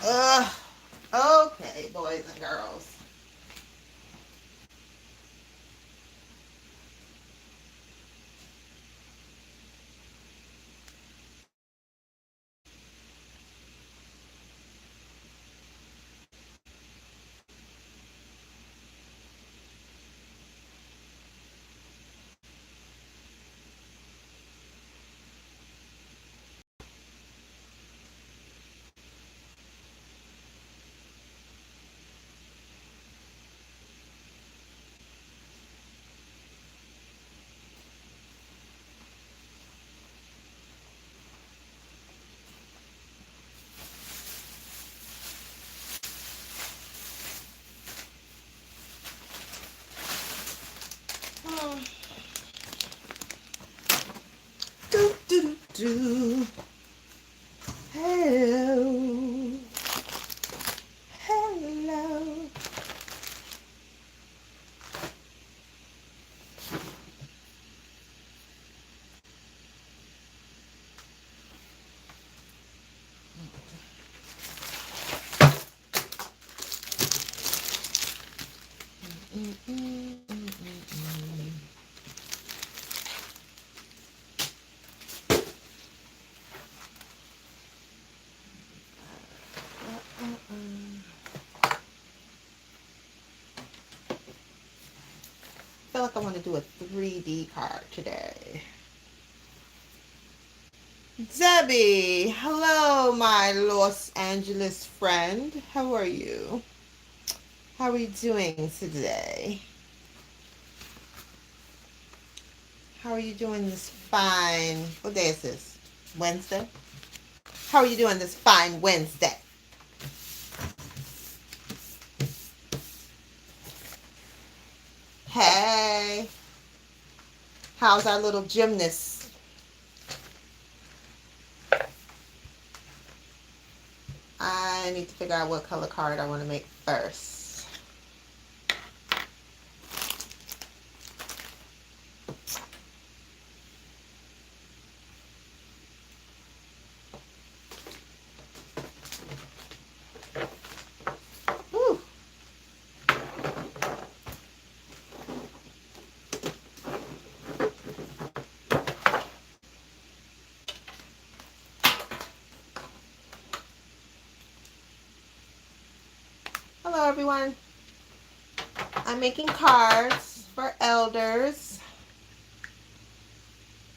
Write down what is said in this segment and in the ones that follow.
Okay, boys and girls. Hmm. Do, do, do, do. Hello. Hello. I feel like I want to do a 3D card today. Debbie, hello, my Los Angeles friend. How are you? How are you doing today? How are you doing this fine? What day is this? Wednesday? How are you doing this fine Wednesday? Hey, how's our little gymnast? I need to figure out what color card I want to make first. Whew. Hello, everyone. I'm making cards for elders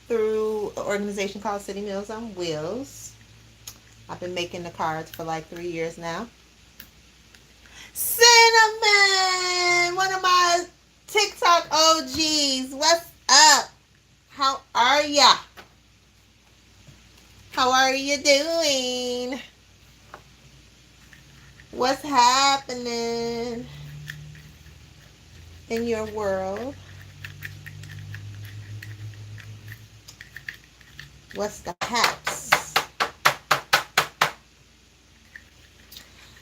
through an organization called City Meals on Wheels. I've been making the cards for like 3 years now. Cinnamon, one of my TikTok OGs. What's up? How are ya? How are you doing? What's happening in your world? What's the haps?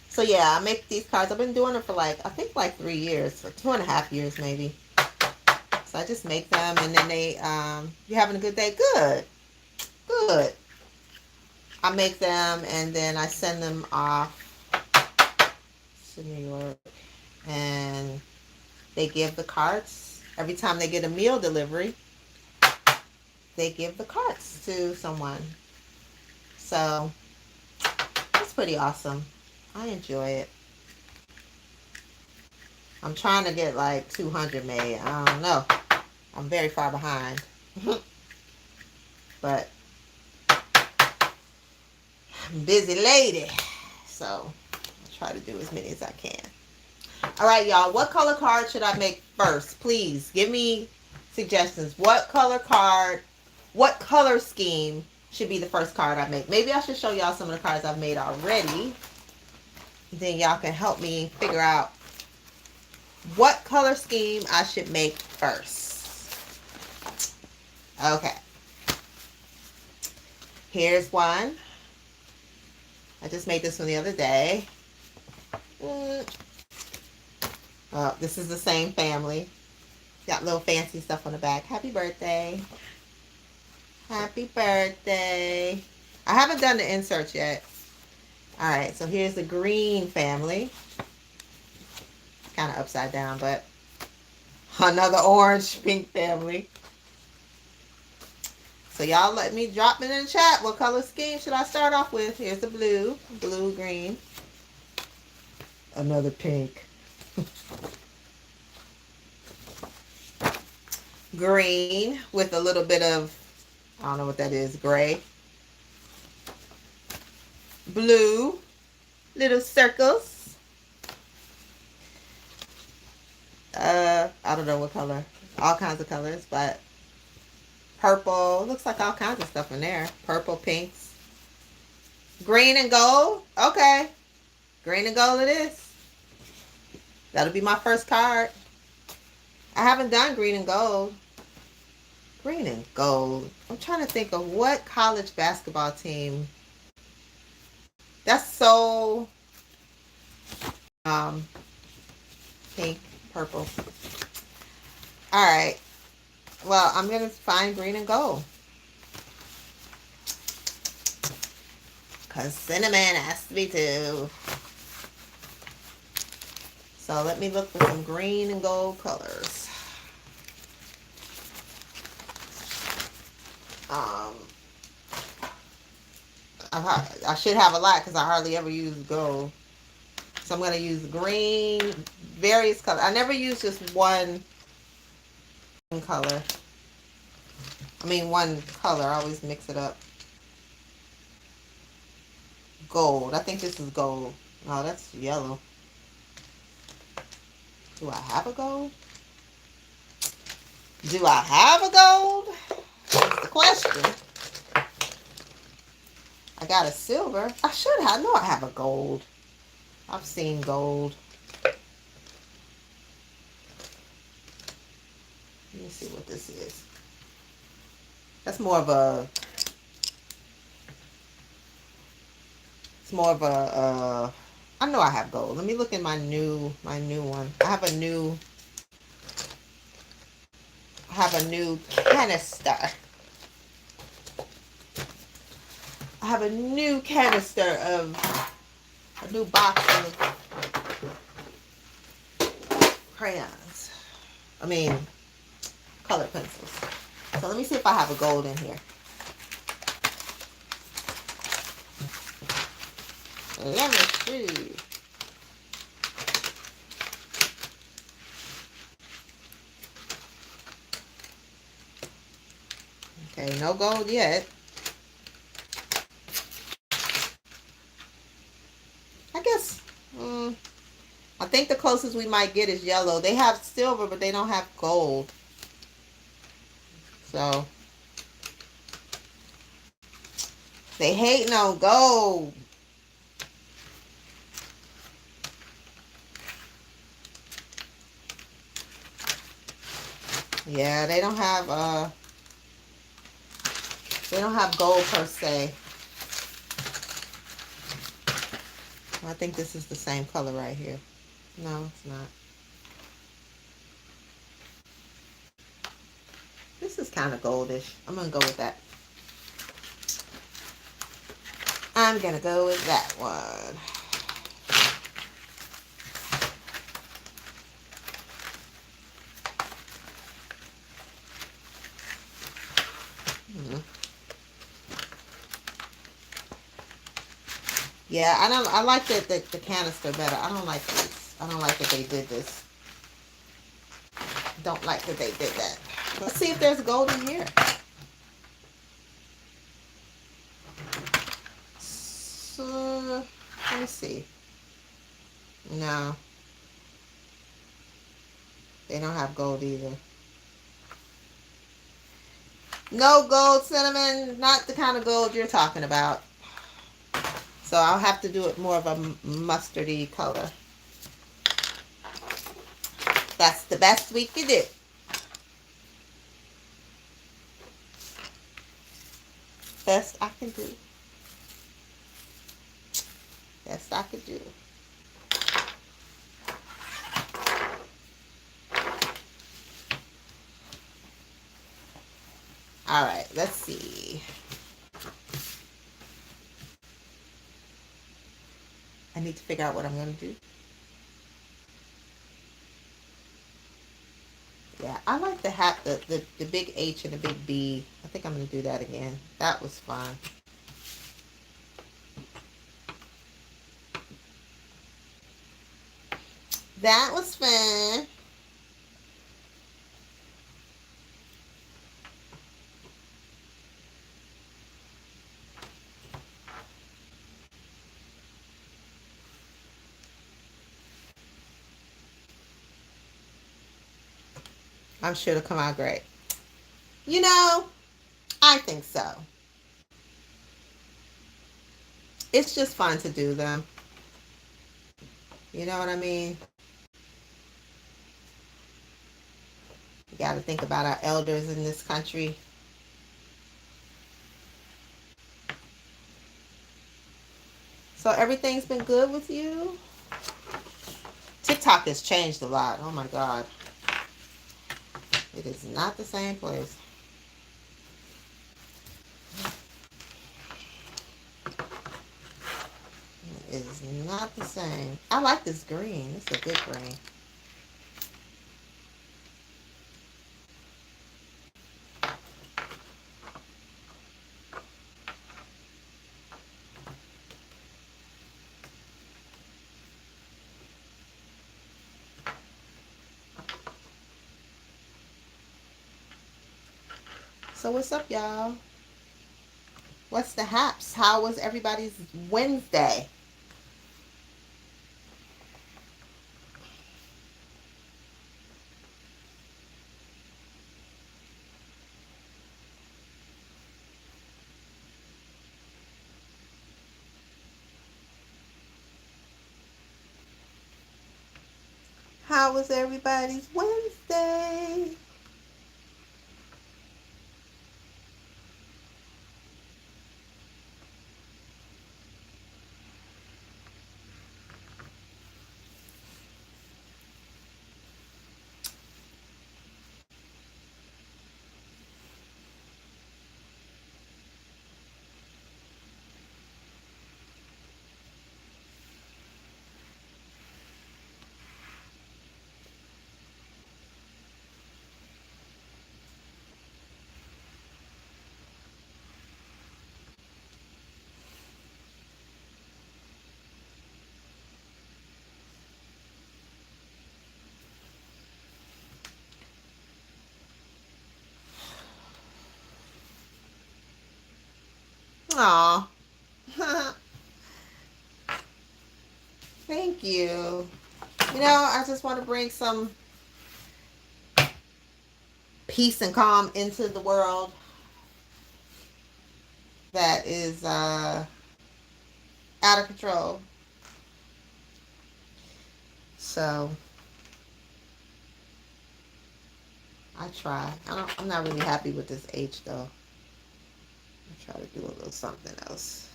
So yeah, I make these cards. I've been doing it for I think 3 years, or 2.5 years maybe. So I just make them, and then you having a good day? Good, good. I make them, and then I send them off to New York, and they give the cards. Every time they get a meal delivery, they give the cards to someone. So it's pretty awesome. I enjoy it. I'm trying to get 200 made. I don't know. I'm very far behind. But I'm a busy lady. So I try to do as many as I can. All right, y'all. What color card should I make first? Please give me suggestions. What color scheme should be the first card I make? Maybe I should show y'all some of the cards I've made already. Then y'all can help me figure out what color scheme I should make first. Okay. Here's one. I just made this one the other day. Oh, this is the same family. Got little fancy stuff on the back. Happy birthday. Happy birthday. I haven't done the inserts yet. All right, so here's the green family. Kind of upside down, but another orange pink family. So y'all let me drop it in the chat. What color scheme should I start off with? Here's the blue, blue, green. Another pink. Green with a little bit of, I don't know what that is, gray. Blue, little circles. I don't know what color. All kinds of colors, but purple. Looks like all kinds of stuff in there. Purple, pinks. Green and gold. Okay. Green and gold it is. That'll be my first card. I haven't done green and gold. Green and gold. I'm trying to think of what college basketball team. That's so pink, purple. All right. Well, I'm going to find green and gold. Because cinnamon has to be too. So let me look for some green and gold colors. I should have a lot because I hardly ever use gold. So I'm going to use green, various colors. I never use just one color. I mean one color. I always mix it up. Gold. I think this is gold. Oh, that's yellow. Do I have a gold? Do I have a gold? That's the question. I got a silver. I should have. I know I have a gold. I've seen gold. Let me see what this is. That's more of a... It's more of a... I know I have gold. Let me look in my new one. I have a new canister. I have a new canister of a new box of crayons. I mean, colored pencils. So let me see if I have a gold in here. Let me see. Okay, no gold yet. I guess, I think the closest we might get is yellow. They have silver, but they don't have gold. So, they hating on gold. Yeah, they don't have gold per se. I think this is the same color right here. No, it's not. This is kind of goldish. I'm going to go with that. I'm going to go with that one. Yeah, I like the canister better. I don't like this. I don't like that they did this. Don't like that they did that. Let's see if there's gold in here. So, let me see. No. They don't have gold either. No gold, cinnamon. Not the kind of gold you're talking about. So I'll have to do it more of a mustardy color. That's the best we can do. Best I can do. Best I could do. All right, let's see. I need to figure out what I'm going to do. Yeah, I like the hat, the big H and the big B. I think I'm going to do that again. That was fun. That was fun. I'm sure it'll come out great. You know, I think so. It's just fun to do them. You know what I mean? We got to think about our elders in this country. So everything's been good with you? TikTok has changed a lot. Oh my God. It is not the same place. It is not the same. I like this green. It's a good green. So what's up, y'all? What's the haps? How was everybody's Wednesday? How was everybody's Wednesday? Aw. Thank you. You know, I just want to bring some peace and calm into the world that is out of control. So I try. I'm not really happy with this H though. I try to do a little something else.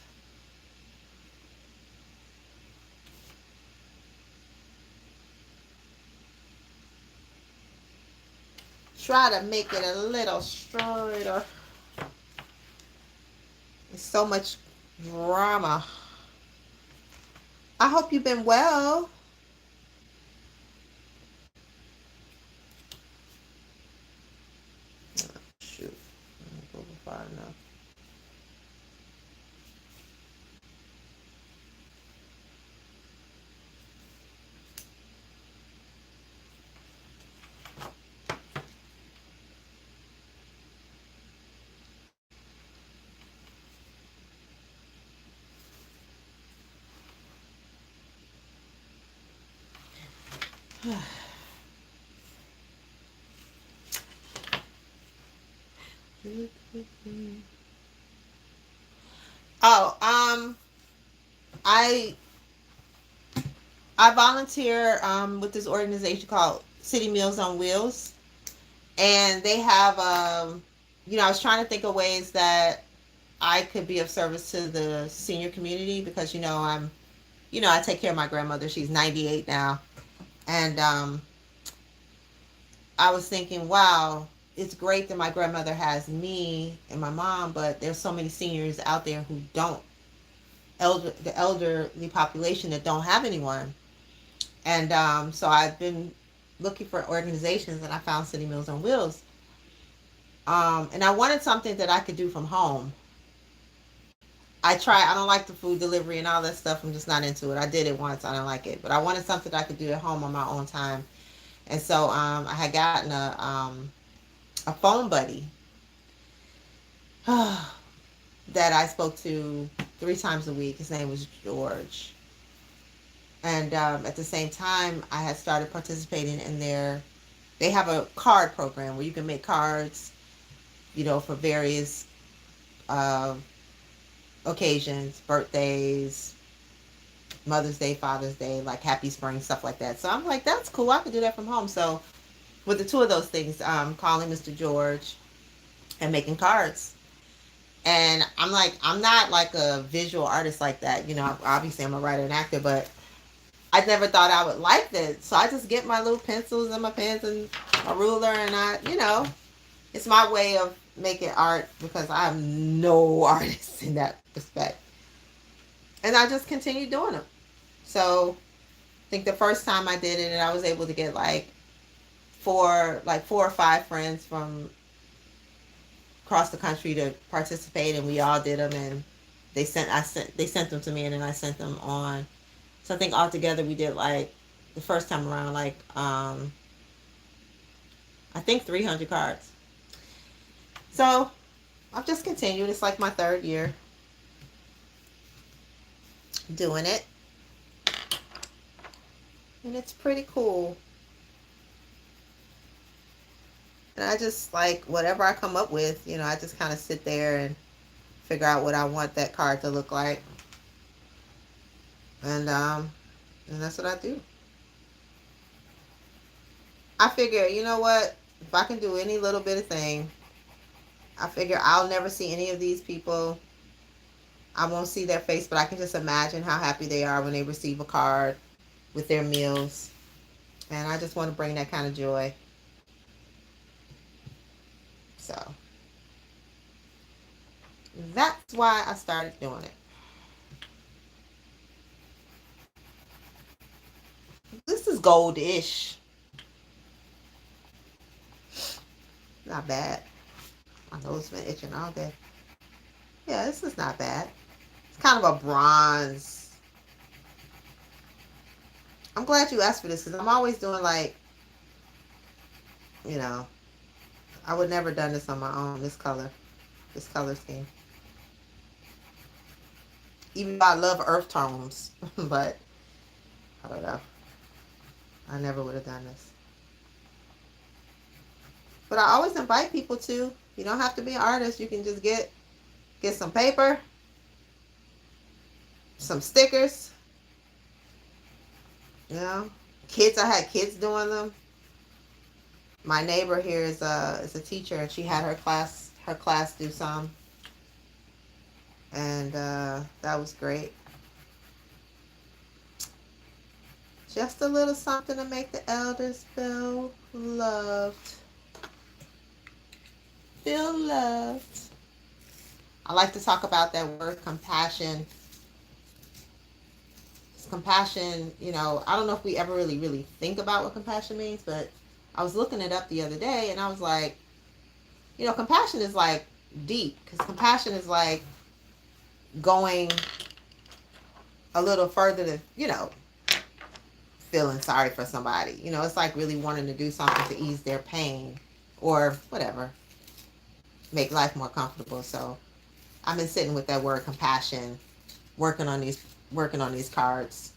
Try to make it a little straighter. There's so much drama. I hope you've been well. Oh, shoot. I'm going far enough. Oh, I I volunteer with this organization called City Meals on Wheels, and they have you know, I was trying to think of ways that I could be of service to the senior community because you know, I take care of my grandmother. She's 98 now, and I was thinking, wow, it's great that my grandmother has me and my mom, but there's so many seniors out there who don't the elderly population that don't have anyone. And so I've been looking for organizations, and I found City Meals on Wheels. And I wanted something that I could do from home. I don't like the food delivery and all that stuff. I'm just not into it. I did it once. I don't like it. But I wanted something that I could do at home on my own time. And so I had gotten a phone buddy that I spoke to 3 times a week. His name was George. And at the same time, I had started participating in they have a card program where you can make cards, for various uh, occasions, birthdays, Mother's Day, Father's Day, like Happy Spring, stuff like that. So I'm like, that's cool. I could do that from home. So with the two of those things, calling Mr. George and making cards. And I'm like, I'm not like a visual artist like that. Obviously I'm a writer and actor, but I never thought I would like that. So I just get my little pencils and my pens and a ruler, and it's my way of making art because I'm no artist in that respect. And I just continue doing them. So I think the first time I did it, and I was able to get like four or five friends from across the country to participate, and we all did them, and they sent them to me, and then I sent them on. So I think altogether we did like the first time around I think 300 cards. So I've just continued. It's like my third year doing it, and it's pretty cool. And I just like whatever I come up with, I just kind of sit there and figure out what I want that card to look like, and that's what I do. I figure, you know what? If I can do any little bit of thing, I figure I'll never see any of these people. I won't see their face, but I can just imagine how happy they are when they receive a card with their meals. And I just want to bring that kind of joy. So that's why I started doing it. This is goldish. Not bad. My nose been itching all day. Yeah, this is not bad. It's kind of a bronze. I'm glad you asked for this because I'm always doing you know, I would never done this on my own. This color scheme. Even though I love earth tones, but I don't know. I never would have done this. But I always invite people to. You don't have to be an artist. You can just get some paper, some stickers. Kids. I had kids doing them. My neighbor here is a teacher, and she had her class do some, and that was great. Just a little something to make the elders feel loved. Feel loved. I like to talk about that word compassion. Compassion, I don't know if we ever really think about what compassion means, but I was looking it up the other day, and I was like, compassion is like deep, because compassion is like going a little further than, feeling sorry for somebody. It's like really wanting to do something to ease their pain or whatever, make life more comfortable. So I've been sitting with that word compassion, working on these cards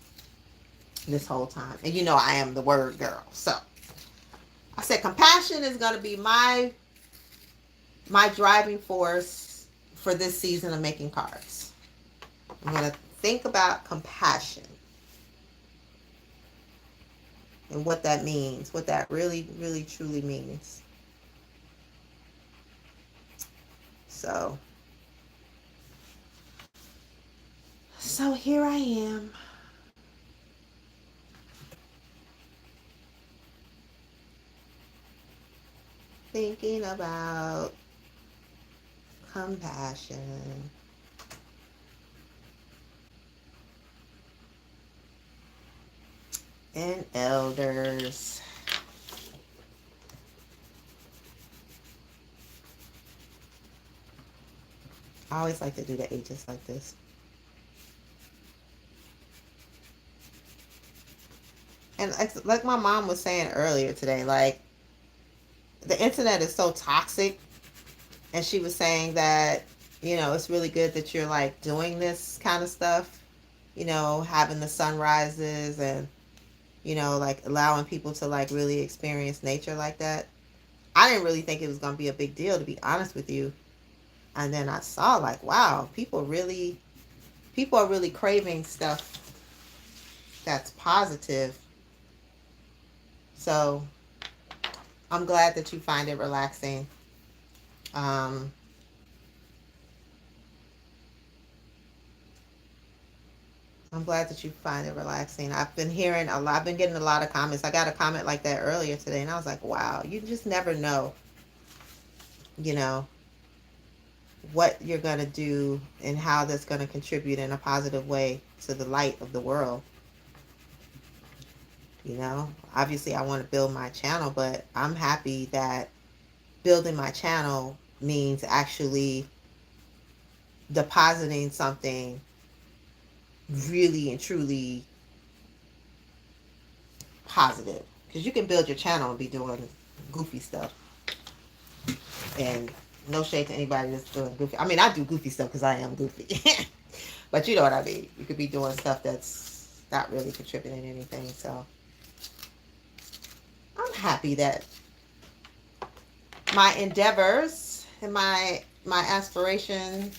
this whole time. And I am the word girl. So I said compassion is going to be my driving force for this season of making cards. I'm going to think about compassion and what that means, what that really, really, truly means. So here I am. Thinking about compassion. and elders. I always like to do the ages like this. And like my mom was saying earlier today, like the internet is so toxic. And she was saying that, it's really good that you're like doing this kind of stuff, having the sunrises and, like allowing people to like really experience nature like that. I didn't really think it was going to be a big deal, to be honest with you. And then I saw like, wow, people are really craving stuff that's positive. So I'm glad that you find it relaxing. Um, I'm glad that you find it relaxing. I've been hearing a lot. I've been getting a lot of comments. I got a comment like that earlier today, and I was like, wow, you just never know, you know, what you're going to do and how that's going to contribute in a positive way to the light of the world. Obviously, I want to build my channel, but I'm happy that building my channel means actually depositing something really and truly positive. Because you can build your channel and be doing goofy stuff. And no shade to anybody that's doing goofy. I mean, I do goofy stuff because I am goofy. But you know what I mean. You could be doing stuff that's not really contributing anything. So I'm happy that my endeavors and my aspiration,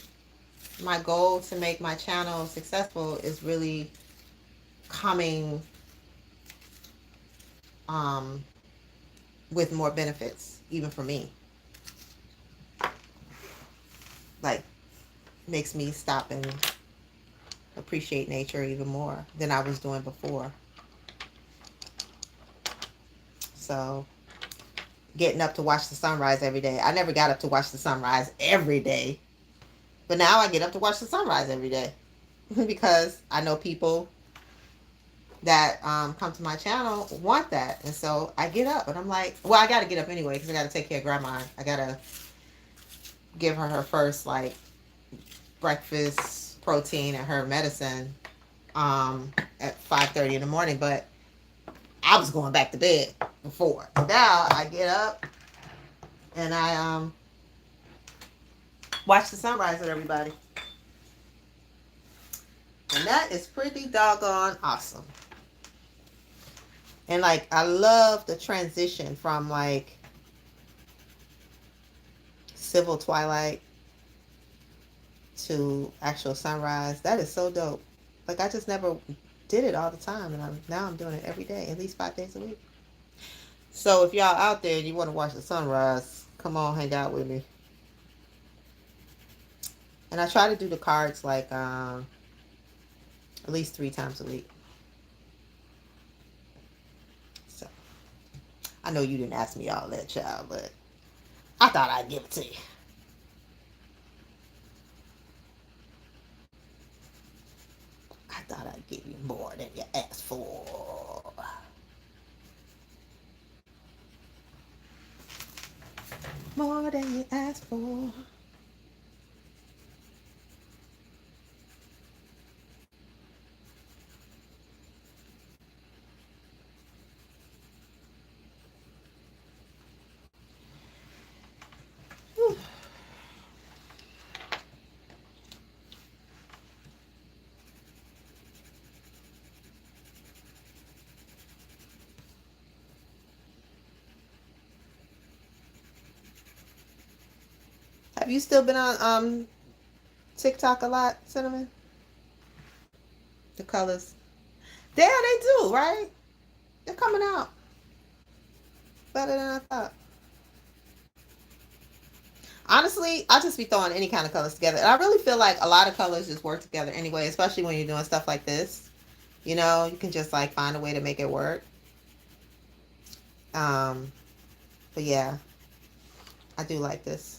my goal to make my channel successful is really coming um, with more benefits, even for me. Like, makes me stop and appreciate nature even more than I was doing before. So, getting up to watch the sunrise every day. I never got up to watch the sunrise every day. But now I get up to watch the sunrise every day. Because I know people that come to my channel want that. And so I get up and I'm like, well, I got to get up anyway because I got to take care of grandma. I got to give her first, like, breakfast protein and her medicine at 5:30 in the morning. But I was going back to bed before. But now I get up and I watch the sunrise with everybody. And that is pretty doggone awesome. And like, I love the transition from like civil twilight to actual sunrise. That is so dope. Like, I just never did it all the time, and now I'm doing it every day, at least 5 days a week. So if y'all out there and you want to watch the sunrise, come on, hang out with me. And I try to do the cards like at least 3 times a week. So I know you didn't ask me all that, child, but I thought I'd give it to you. I thought I'd give you more than you asked for. More than you asked for. Whew. Have you still been on TikTok a lot, Cinnamon? The colors. Yeah, they do, right? They're coming out better than I thought. Honestly, I just be throwing any kind of colors together. And I really feel like a lot of colors just work together anyway, especially when you're doing stuff like this. You can just like find a way to make it work. But yeah, I do like this.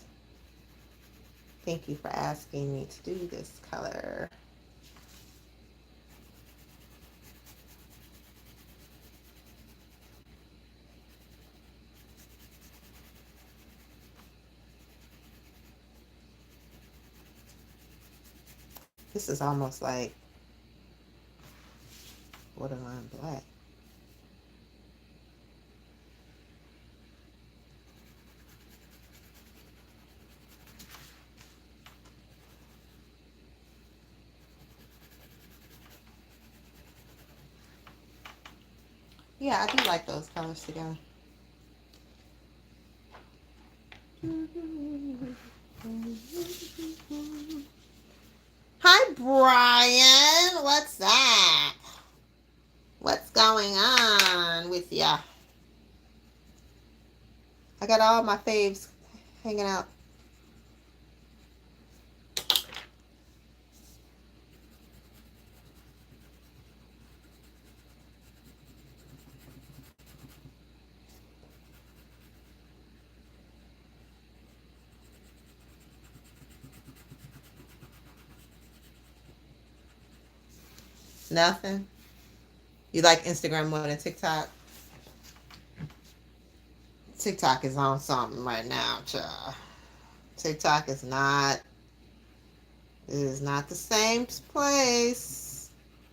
Thank you for asking me to do this color. This is almost like borderline black. Yeah, I do like those colors together. Hi, Brian. What's that? What's going on with ya? I got all my faves hanging out. Nothing. You like Instagram more than TikTok? TikTok is on something right now, child. TikTok is not. It is not the same place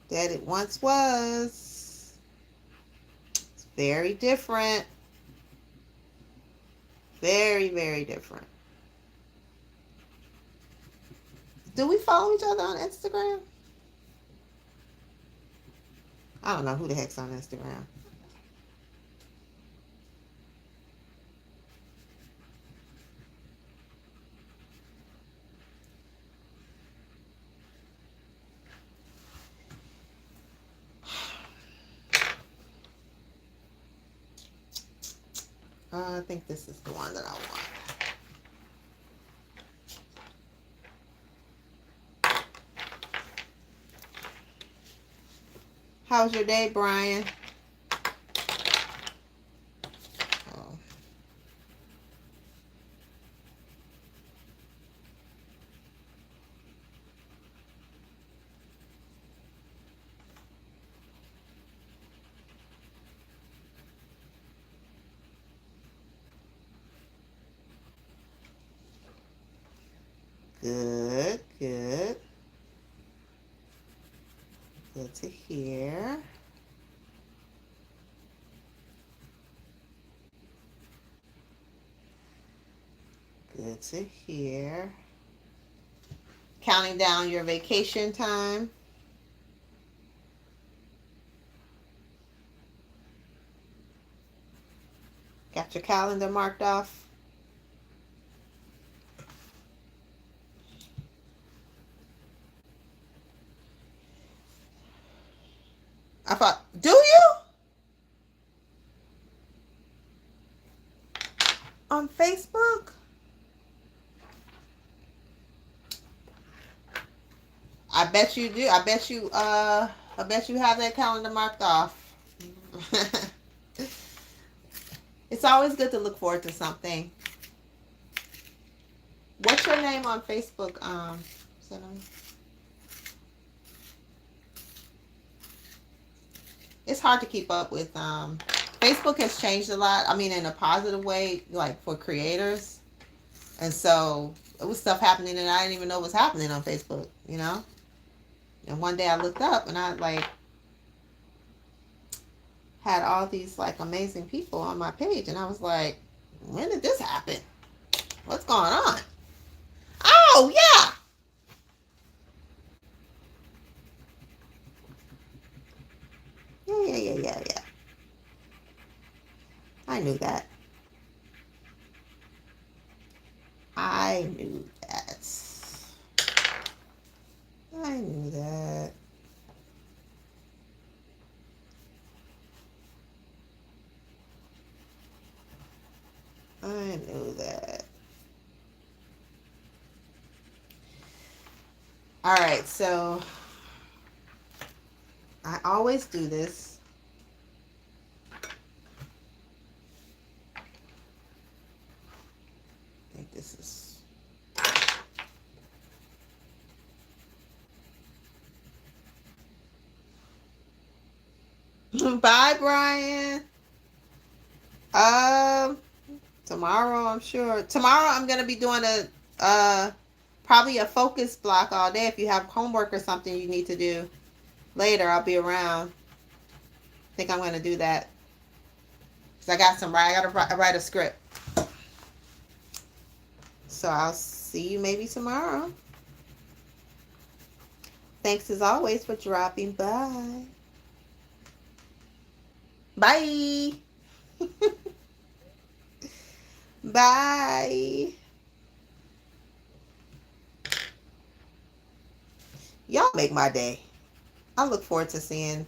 that it once was. It's very different. Very, very different. Do we follow each other on Instagram? I don't know who the heck's on Instagram. I think this is the one that I want. How's your day, Brian? Oh. Good, good. Good to hear. Good to hear. Counting down your vacation time. Got your calendar marked off? I thought, do you? On Facebook? I bet you do. I bet you have that calendar marked off. It's always good to look forward to something. What's your name on Facebook, Cinnamon? It's hard to keep up with. Facebook has changed a lot. I mean, in a positive way, like for creators. And so it was stuff happening and I didn't even know was happening on Facebook, you know? And one day I looked up and I like had all these like amazing people on my page and I was like, when did this happen? What's going on? Oh, yeah. Yeah. I knew that. I knew that. I knew that. I knew that. All right, so I always do this. I think this is... Bye, Brian. Tomorrow, I'm sure. Tomorrow, I'm gonna be doing a probably a focus block all day. If you have homework or something you need to do later, I'll be around. I think I'm going to do that. Because I got to write a script. So I'll see you maybe tomorrow. Thanks as always for dropping by. Bye. Bye. Y'all make my day. I look forward to seeing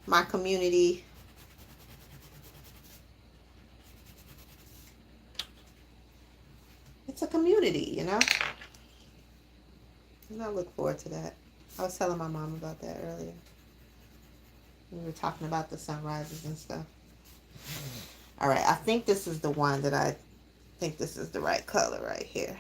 my community. It's a community, you know? And I look forward to that. I was telling my mom about that earlier. We were talking about the sunrises and stuff. All right, I think this is the one that I think this is the right color right here.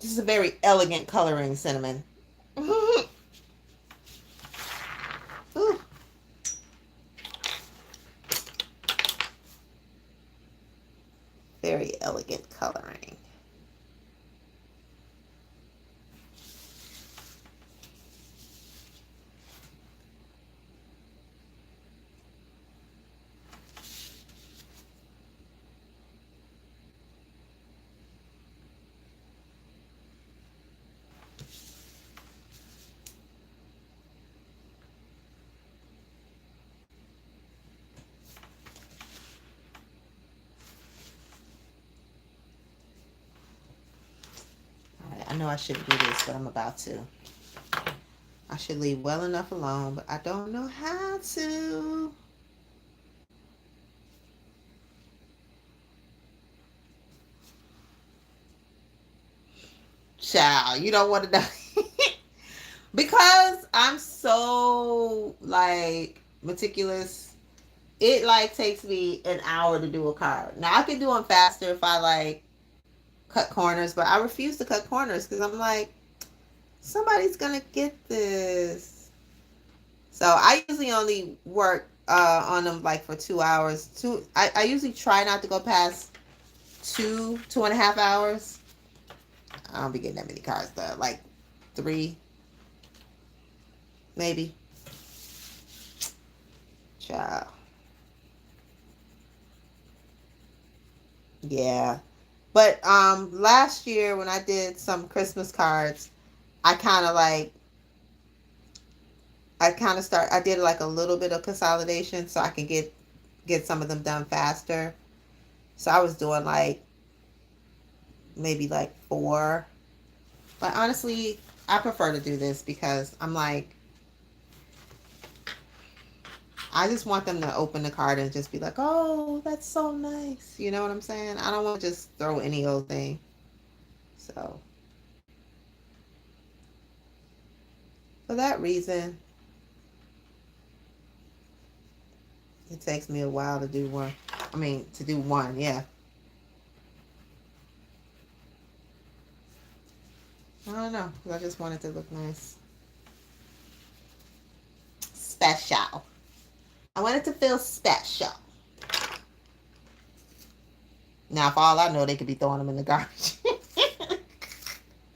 This is a very elegant coloring, cinnamon. Ooh. Very elegant coloring. I know I shouldn't do this, but I'm about to. I should leave well enough alone, but I don't know how to. Child, you don't want to know. Because I'm so, like, meticulous, it, like, takes me an hour to do a card. Now, I can do them faster if I, like, cut corners, but I refuse to cut corners because I'm like, somebody's gonna get this. So I usually only work on them like for 2 hours. I usually try not to go past 2.5 hours. I don't be getting that many cards though. Like 3, maybe. Child. Yeah. But last year when I did some Christmas cards, I kind of I did like a little bit of consolidation so I can get some of them done faster. So I was doing like maybe like 4. But honestly, I prefer to do this because I'm like, I just want them to open the card and just be like, oh, that's so nice. You know what I'm saying? I don't want to just throw any old thing. So, for that reason, it takes me a while to do one. To do one, yeah. I don't know. I just want it to look nice. Special. I want it to feel special. Now, for all I know, they could be throwing them in the garbage.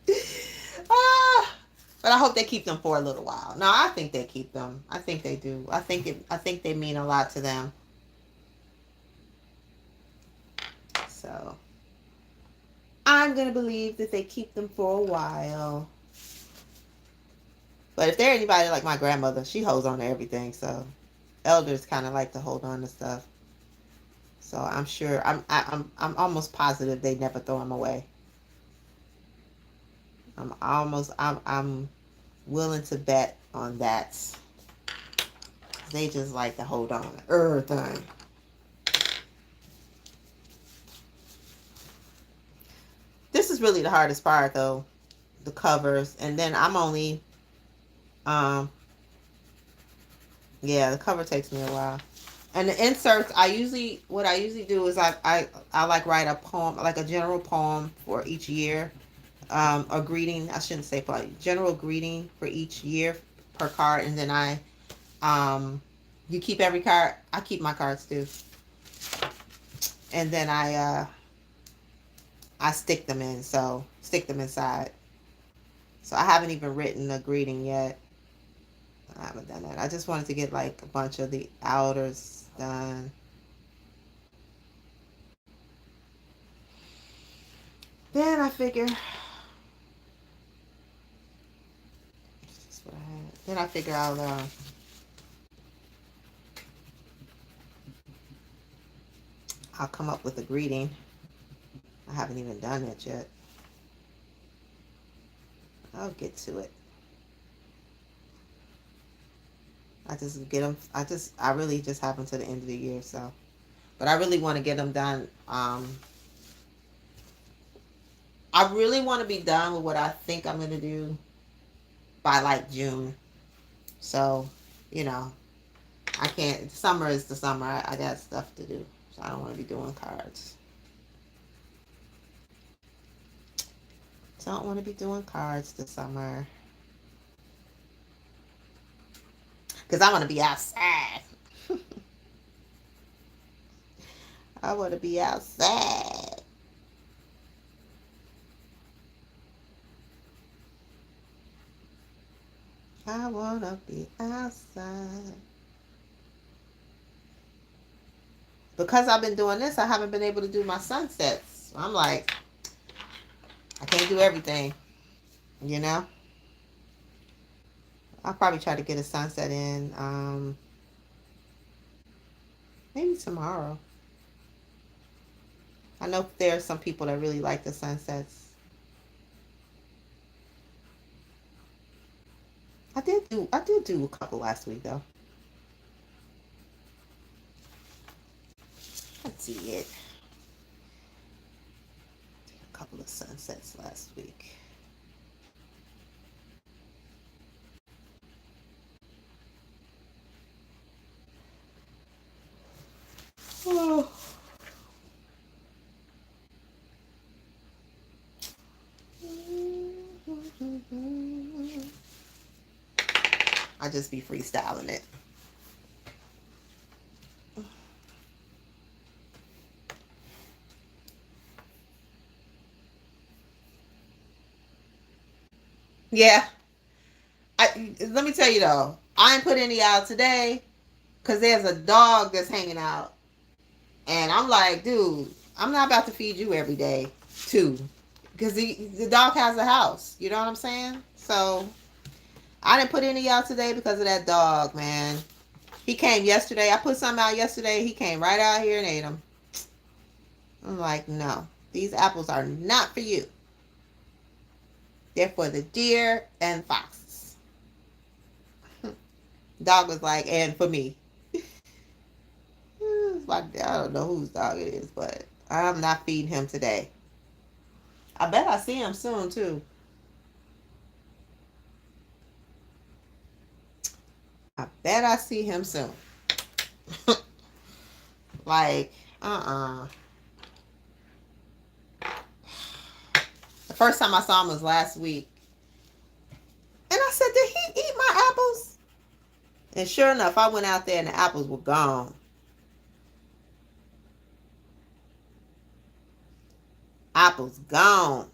But I hope they keep them for a little while. No, I think they keep them. I think they do. I think they mean a lot to them. So, I'm going to believe that they keep them for a while. But if they're anybody like my grandmother, she holds on to everything. So, elders kind of like to hold on to stuff. So, I'm sure, I'm almost positive they never throw them away. I'm willing to bet on that. They just like to hold on to everything. This is really the hardest part though, the covers. And then I'm only, yeah, the cover takes me a while. And the inserts, what I usually do is I like write a poem, like a general poem for each year a greeting. I shouldn't say polite. General greeting for each year per card, and then you keep every card. I keep my cards too, and then I stick them in. So stick them inside. So I haven't even written a greeting yet. I haven't done that. I just wanted to get like a bunch of the outers done. Then I figure, then I figure I'll come up with a greeting. I haven't even done it yet. I'll get to it. I just get them. I really just have until the end of the year. So, but I really want to get them done. I really want to be done with what I think I'm gonna do by like June. So, you know, I can't. Summer is the summer. I got stuff to do, so I don't want to be doing cards. Don't want to be doing cards this summer because I want to be outside. I want to be outside. I want to be outside. Because I've been doing this, I haven't been able to do my sunsets. So I'm like, I can't do everything, you know? I'll probably try to get a sunset in maybe tomorrow. I know there are some people that really like the sunsets. I did do a couple last week though. Let's see it. Did a couple of sunsets last week. Oh. I just be freestyling it. Yeah. Let me tell you though, I ain't put any out today because there's a dog that's hanging out. And I'm like, dude, I'm not about to feed you every day, too. Because the dog has a house. You know what I'm saying? So I didn't put any out today because of that dog, man. He came yesterday. I put some out yesterday. He came right out here and ate them. I'm like, no, these apples are not for you. They're for the deer and foxes. Dog was like, and for me. I don't know whose dog it is, but I'm not feeding him today. I bet I see him soon, too. I bet I see him soon. Like, The first time I saw him was last week. And I said, did he eat my apples? And sure enough, I went out there and the apples were gone. Apples gone.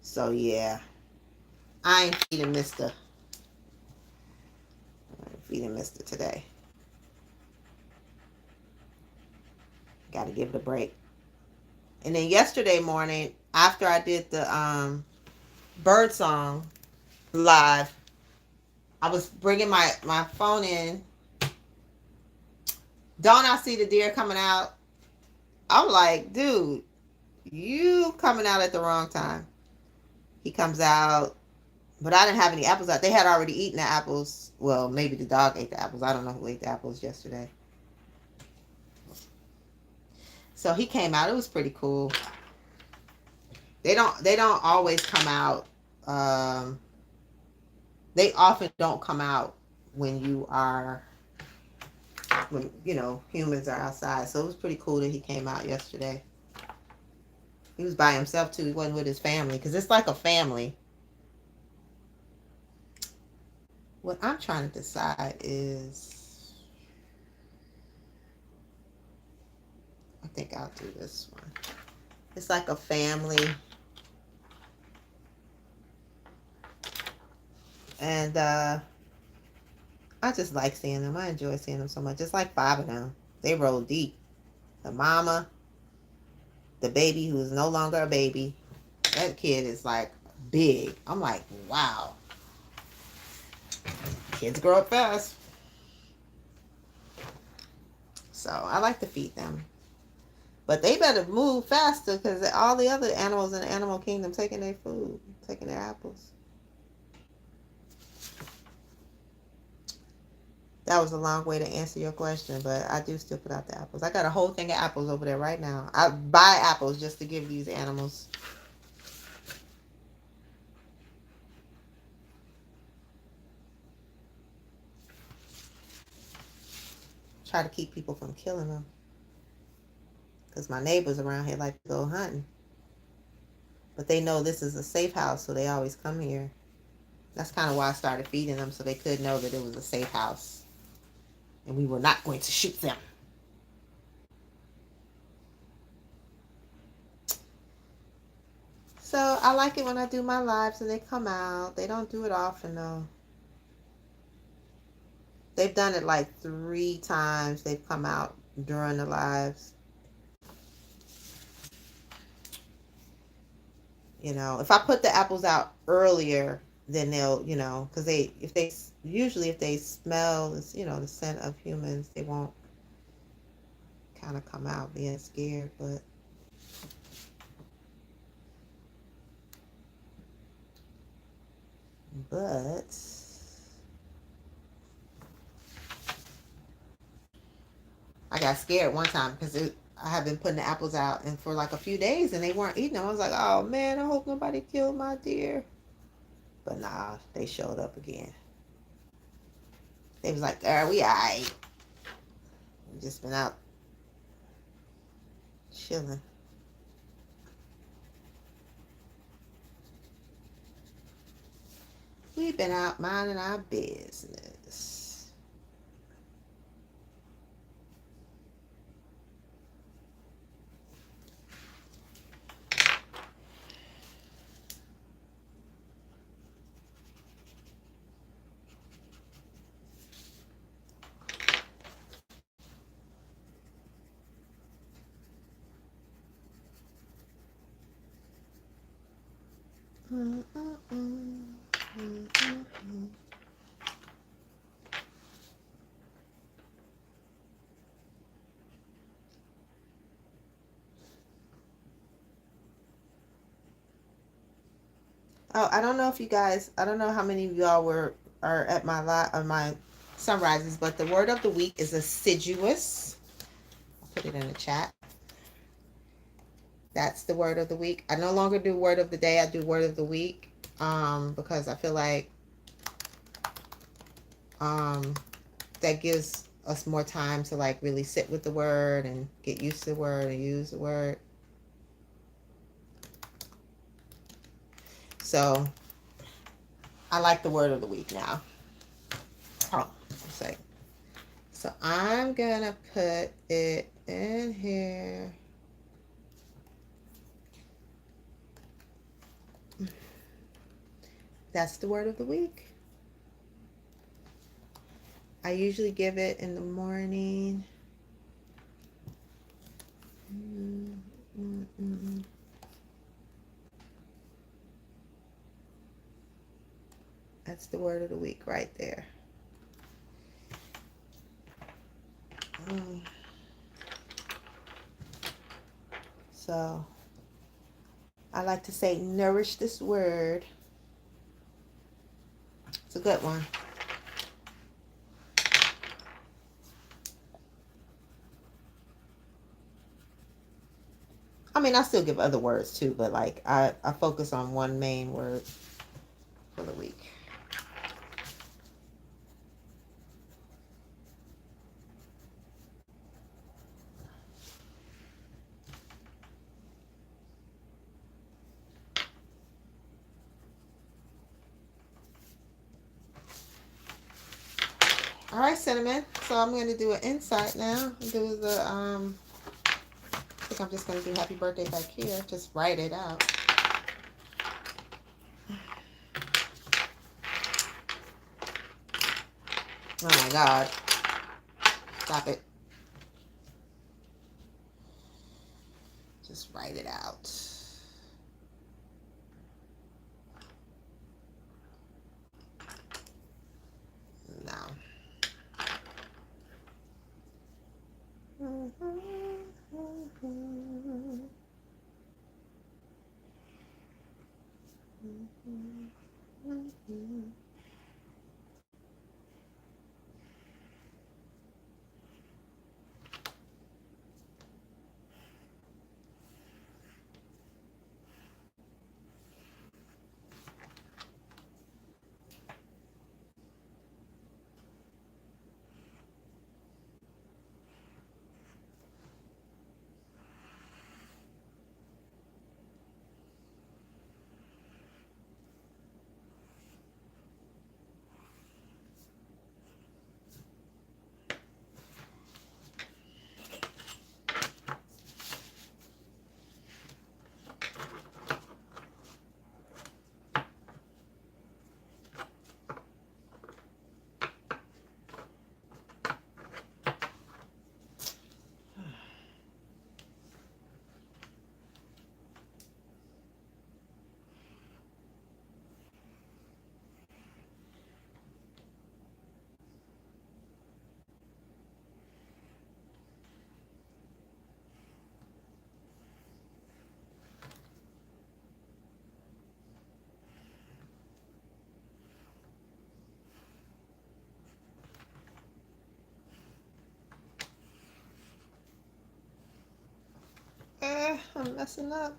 So, yeah. I ain't feeding Mister. I ain't feeding Mister today. Got to give it a break. And then yesterday morning, after I did the bird song live, I was bringing my phone in. Don't I see the deer coming out? I'm like, dude, you coming out at the wrong time. He comes out, but I didn't have any apples out. They had already eaten the apples. Well, maybe the dog ate the apples. I don't know who ate the apples yesterday. So he came out. It was pretty cool. They don't always come out. They often don't come out when when humans are outside. So it was pretty cool that he came out yesterday. He was by himself too. He wasn't with his family because it's like a family. What I'm trying to decide is, I think I'll do this one. It's like a family. And I just like seeing them. I enjoy seeing them so much. It's like 5 of them. They roll deep. The mama, the baby who is no longer a baby. That kid is like big. I'm like, wow. Kids grow up fast. So I like to feed them. But they better move faster because all the other animals in the animal kingdom taking their food, taking their apples. That was a long way to answer your question, but I do still put out the apples. I got a whole thing of apples over there right now. I buy apples just to give these animals. Try to keep people from killing them. Because my neighbors around here like to go hunting. But they know this is a safe house, so they always come here. That's kind of why I started feeding them, so they could know that it was a safe house. And we were not going to shoot them. So I like it when I do my lives and they come out. They don't do it often though. They've done it like 3 times. They've come out during the lives. You know, if I put the apples out earlier, then they'll, you know, because if they smell, you know, the scent of humans, they won't kind of come out being scared. But I got scared one time because I have been putting the apples out and for like a few days and they weren't eating them. I was like, oh man, I hope nobody killed my deer. But nah, they showed up again. They was like, girl, we alright. We just been out chilling. We've been out minding our business. Oh, I don't know if you guys, I don't know how many of y'all are at my sunrises, but the word of the week is assiduous. I'll put it in the chat. That's the word of the week. I no longer do word of the day. I do word of the week because I feel like that gives us more time to like really sit with the word and get used to the word and use the word. So I like the word of the week now. Oh, let's see. So I'm gonna put it in here. That's the word of the week. I usually give it in the morning. That's the word of the week right there. So I like to say, nourish this word. It's a good one. I mean, I still give other words too, but like I focus on one main word for the week. All right, Cinnamon. So I'm going to do an insight now. Do the I think I'm just going to do happy birthday back here. Just write it out. Oh my God. Stop it. Just write it out. No. I'm messing up.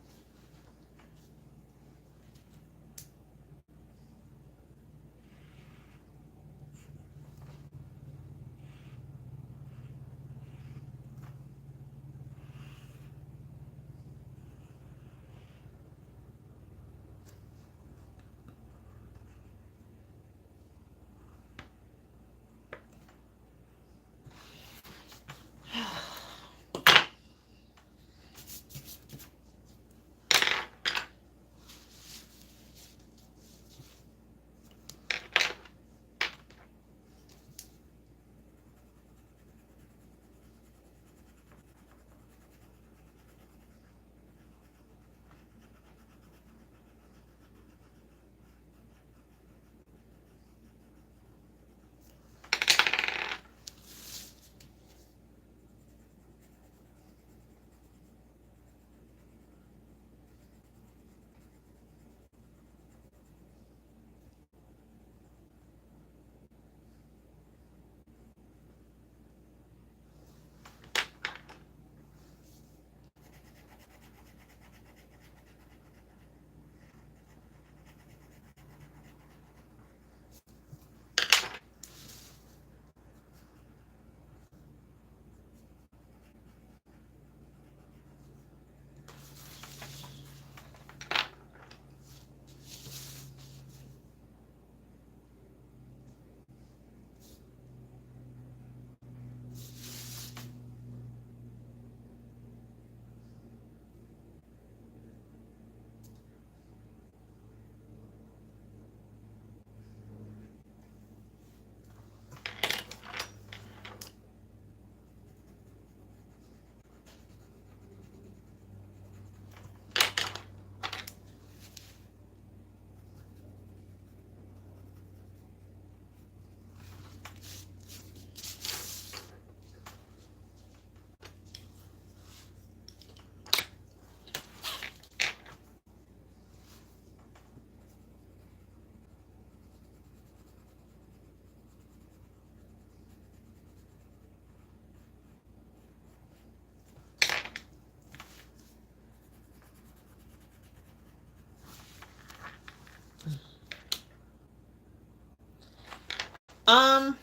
Um,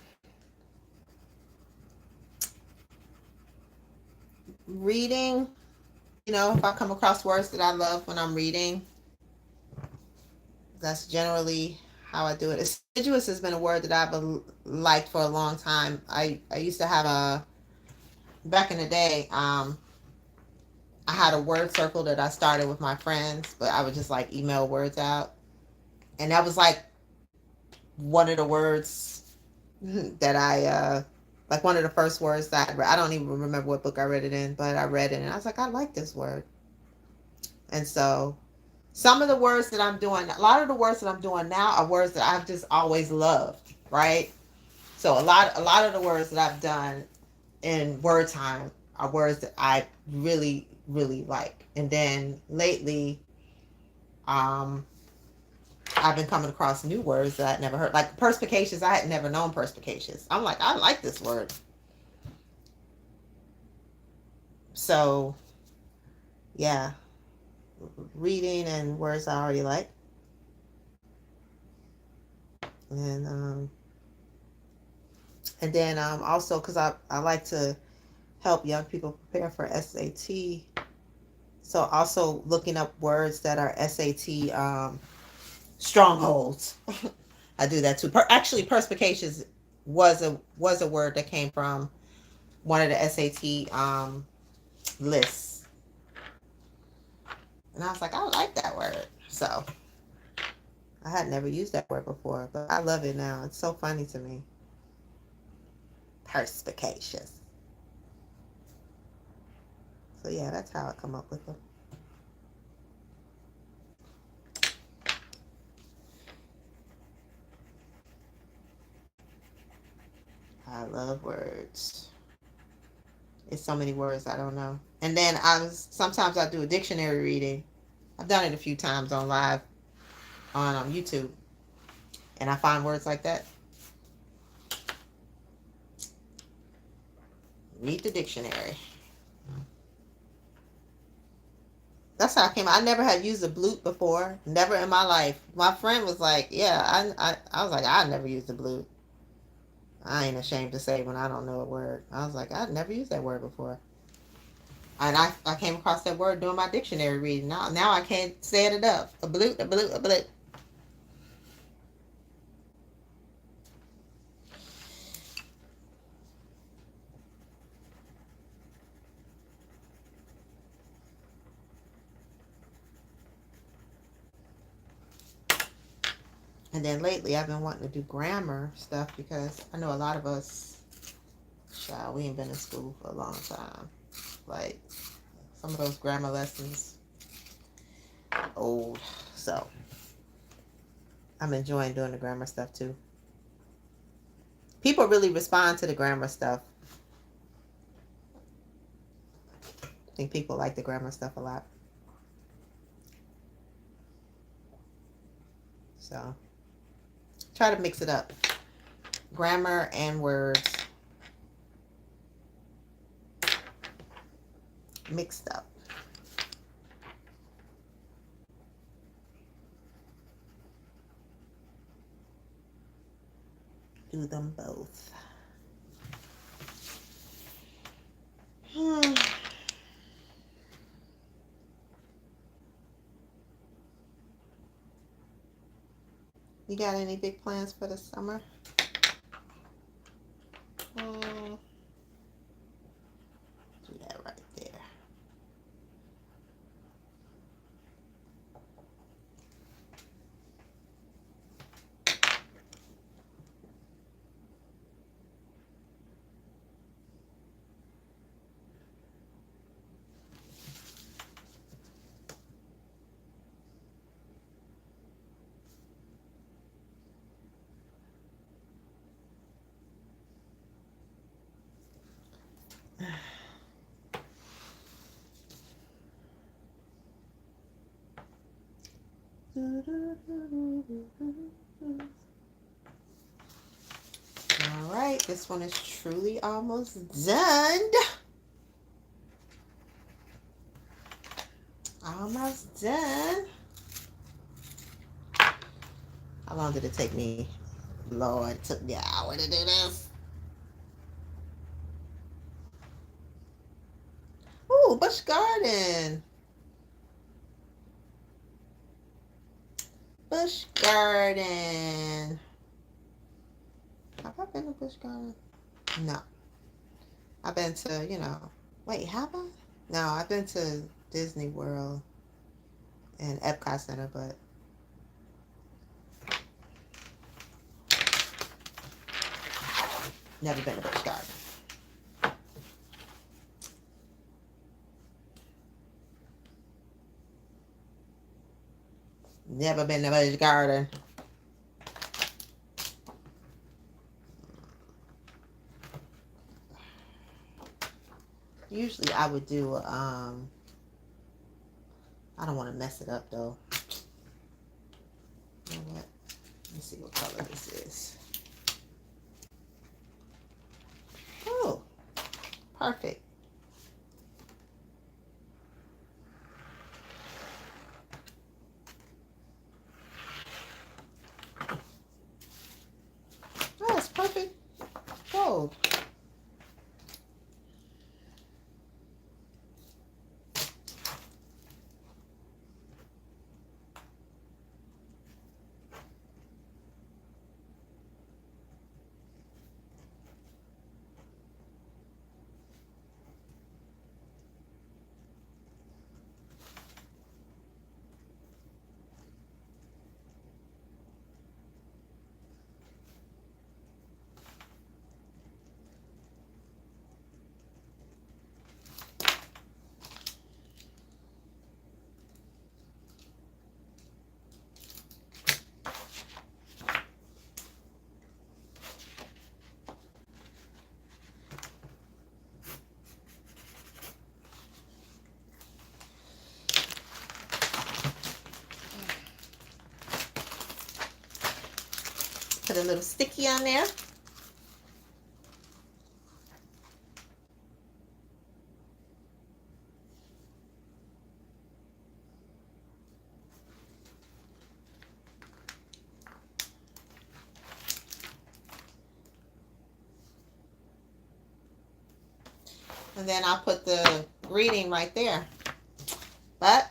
Reading, if I come across words that I love when I'm reading, that's generally how I do it. Assiduous has been a word that I've liked for a long time. I used to have a back in the day. I had a word circle that I started with my friends, but I would just like email words out, and that was like one of the words that like one of the first words that I read. I don't even remember what book I read it in, but I read it and I was like, I like this word. And so some of the words that I'm doing, a lot of the words that I'm doing now are words that I've just always loved, right? So a lot of the words that I've done in word time are words that I really, really like. And then lately, um, I've been coming across new words that I'd never heard. Like perspicacious, I had never known perspicacious. I'm like, I like this word. So yeah, reading and words I already like. And also because I like to help young people prepare for SAT. So also looking up words that are SAT strongholds. I do that too. Actually, perspicacious was a word that came from one of the SAT lists, and I was like, I like that word. So I had never used that word before, but I love it now. It's so funny to me. Perspicacious. So yeah, that's how I come up with them. I love words. It's so many words I don't know. And then sometimes I do a dictionary reading. I've done it a few times on live on YouTube, and I find words like that. Read the dictionary. That's how I came. I never had used a blute before. Never in my life. My friend was like, "Yeah, I was like, I never used a blute. I ain't ashamed to say when I don't know a word." I was like, I'd never used that word before. And I came across that word doing my dictionary reading. Now I can't say it enough. A blute, a blute, a blute. And then lately I've been wanting to do grammar stuff because I know a lot of us, child, we ain't been in school for a long time. Like some of those grammar lessons, old. So I'm enjoying doing the grammar stuff too. People really respond to the grammar stuff. I think people like the grammar stuff a lot. So try to mix it up. Grammar and words mixed up. Do them both. You got any big plans for the summer? Do that right there. All right, this one is truly almost done. Almost done. How long did it take me? Lord, it took me an hour to do this. Ooh, Busch Garden. Busch Garden. Have I been to Busch Garden? No. I've been to, wait, have I? No, I've been to Disney World and Epcot Center, but never been to Busch Garden. Never been to Busch Garden. Usually I would do, I don't want to mess it up though. You know what? Let me see what color this is. Oh, perfect. Oh, it's perfect gold. Put a little sticky on there. And then I'll put the greeting right there. But,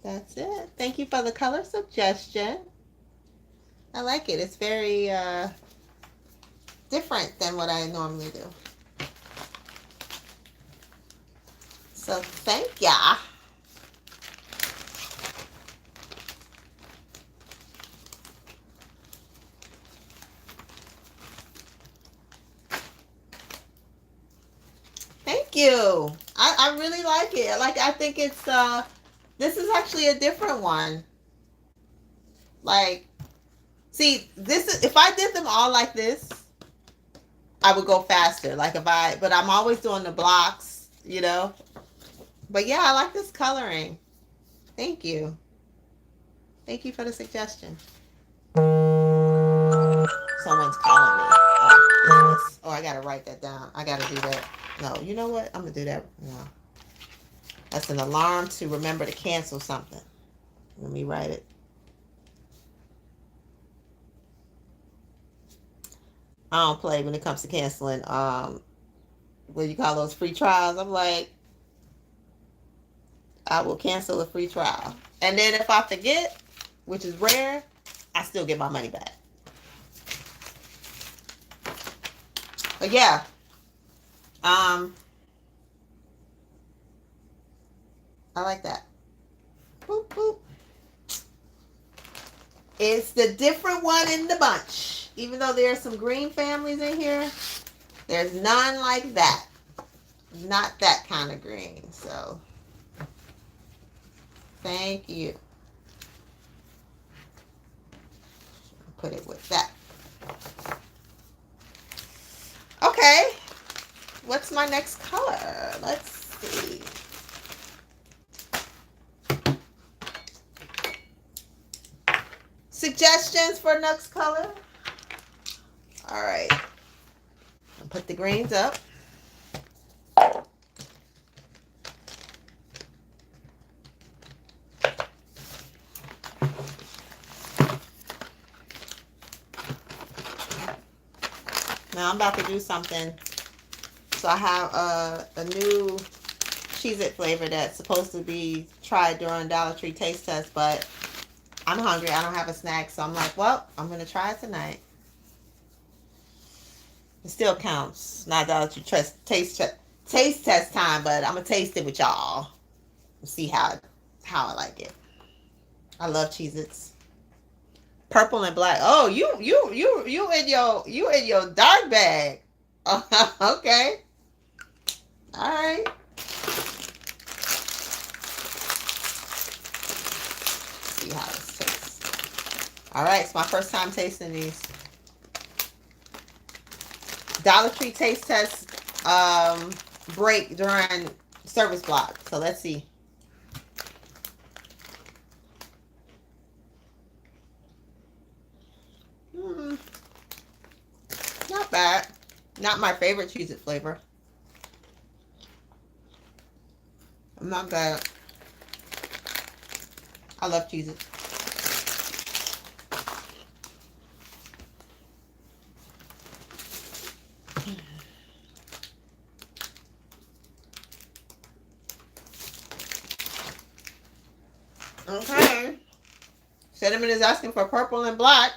that's it. Thank you for the color suggestion. I like it. It's very different than what I normally do. So thank ya. Thank you. I really like it. I think it's this is actually a different one. Like, see, this is, if I did them all like this, I would go faster. But I'm always doing the blocks, But yeah, I like this coloring. Thank you. Thank you for the suggestion. Someone's calling me. Oh, I gotta write that down. I gotta do that. No, you know what? I'm gonna do that. No. That's an alarm to remember to cancel something. Let me write it. I don't play when it comes to canceling what you call those free trials. I'm like, I will cancel a free trial. And then if I forget, which is rare, I still get my money back. But yeah. I like that. Boop, boop. It's the different one in the bunch. Even though there's some green families in here, there's none like that. Not that kind of green. So, thank you. Put it with that. Okay. What's my next color? Let's see. Suggestions for next color? All right. I'll put the greens up. Now I'm about to do something. So I have a new Cheez-It flavor that's supposed to be tried during Dollar Tree taste test, but I'm hungry. I don't have a snack, so I'm like, well, I'm gonna try it tonight. It still counts. Not Dollar Tree taste test time, but I'm gonna taste it with y'all and see how I like it. I love Cheez-Its. Purple and black. Oh, you in your dark bag. Okay. All right. See how this tastes. All right, it's my first time tasting these. Dollar Tree taste test break during service block. So let's see. Mm, not bad. Not my favorite Cheez-It flavor. Not bad. I love Cheez-It. Okay. Cinnamon is asking for purple and black.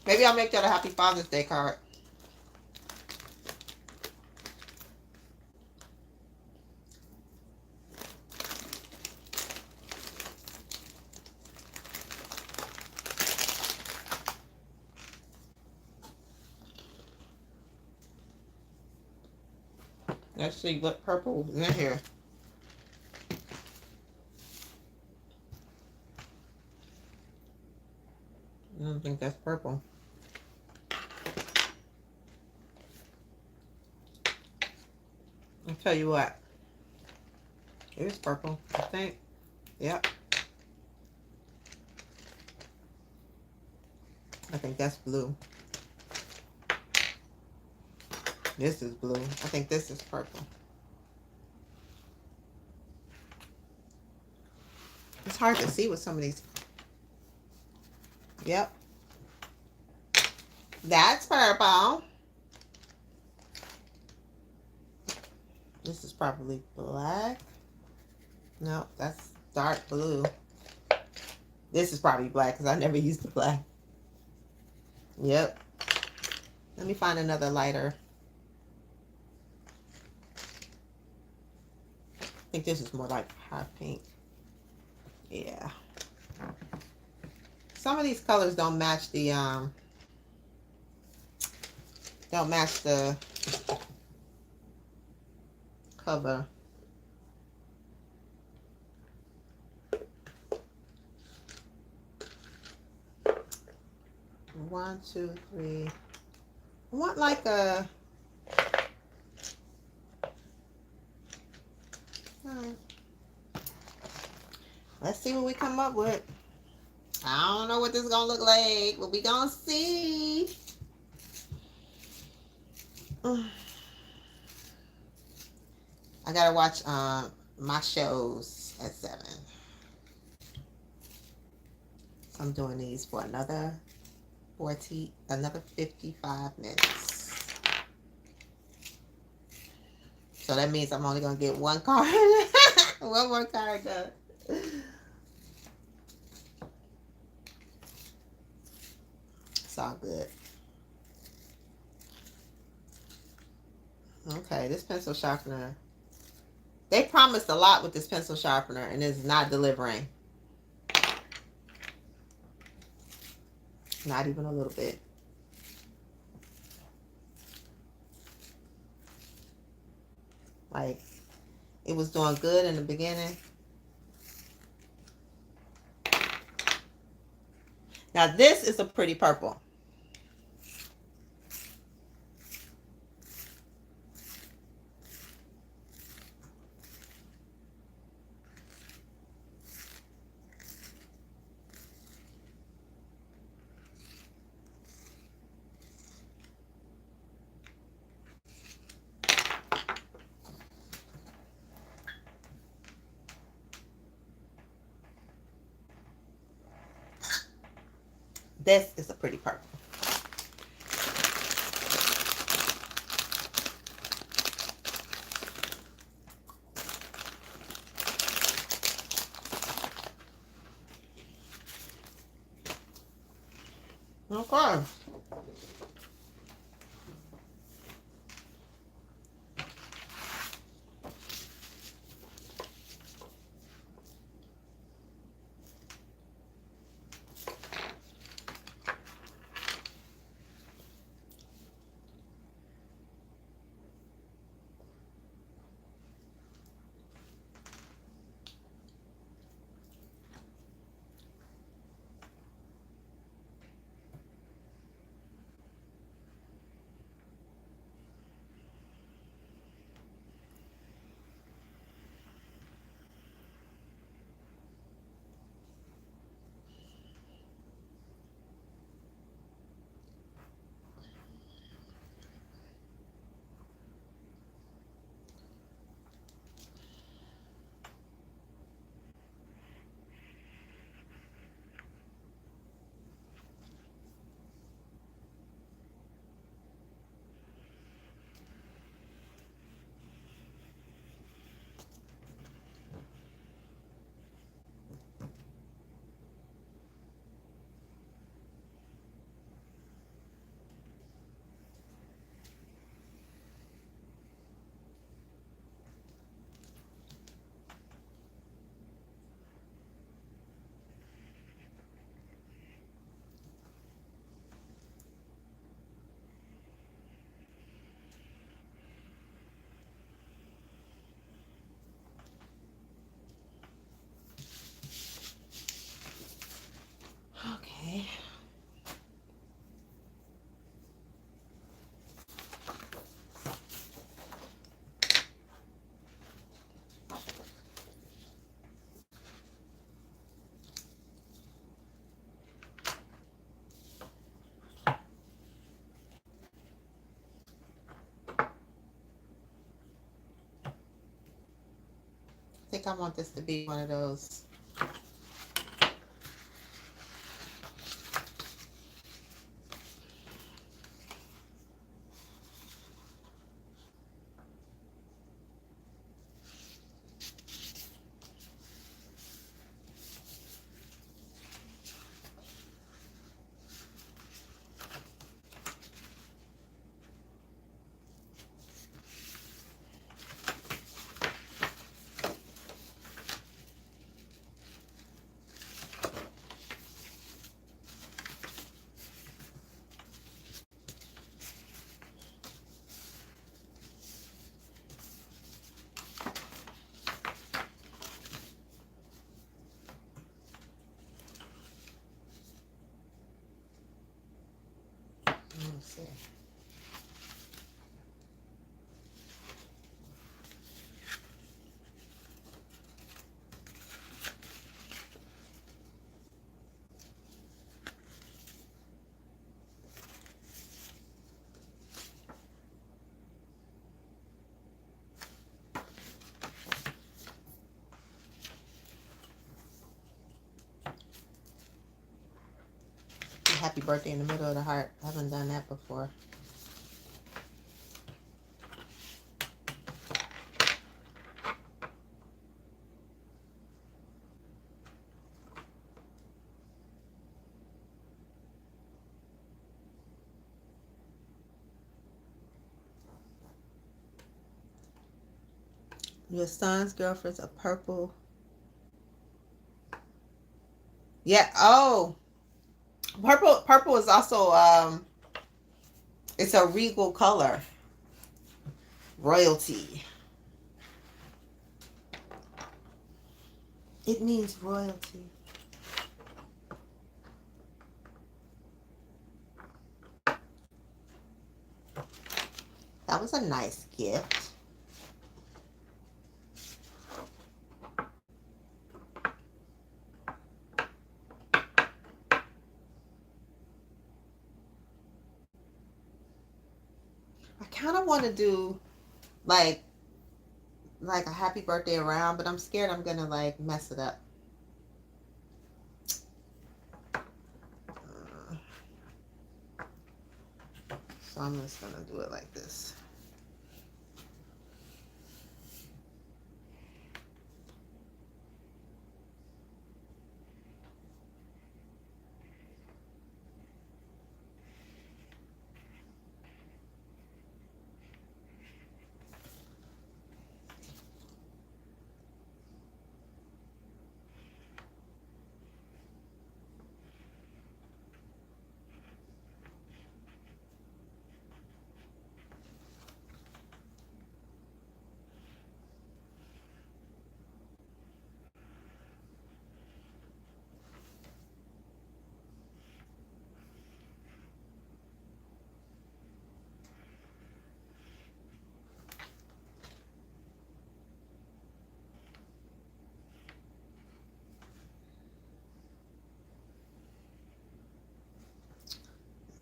Maybe I'll make that a Happy Father's Day card. Let's see what purple is in here. I don't think that's purple. I'll tell you what. It is purple, I think. Yep. I think that's blue. This is blue. I think this is purple. It's hard to see with some of these. Yep. That's purple. This is probably black. No, that's dark blue. This is probably black because I never used the black. Yep. Let me find another lighter. I think this is more like hot pink. Yeah. Some of these colors don't match the cover. One, two, three. I want like a let's see what we come up with. I don't know what this is gonna look like, but we gonna see. I gotta watch my shows at 7. So I'm doing these for another 55 minutes. So that means I'm only gonna get one card. One more card done. It's all good. Okay, this pencil sharpener. They promised a lot with this pencil sharpener and it's not delivering. Not even a little bit. Like, it was doing good in the beginning. Now this is a pretty purple. this is a pretty purple. Okay. Okay. I think I want this to be one of those. Let me see. Happy birthday in the middle of the heart. I haven't done that before. Your son's girlfriend's a purple. Yeah. Oh, purple. Purple is also it's a regal color. Royalty. It means royalty. That was a nice gift. I kind of want to do like a happy birthday around, but I'm scared I'm gonna like mess it up. So I'm just going to do it like this.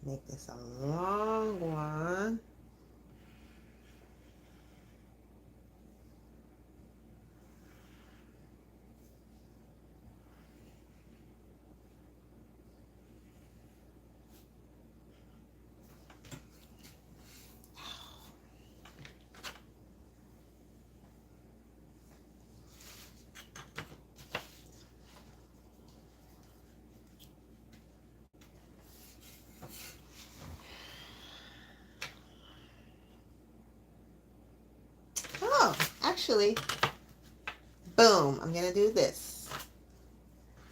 Make this a long one. Oh, actually, boom, I'm going to do this.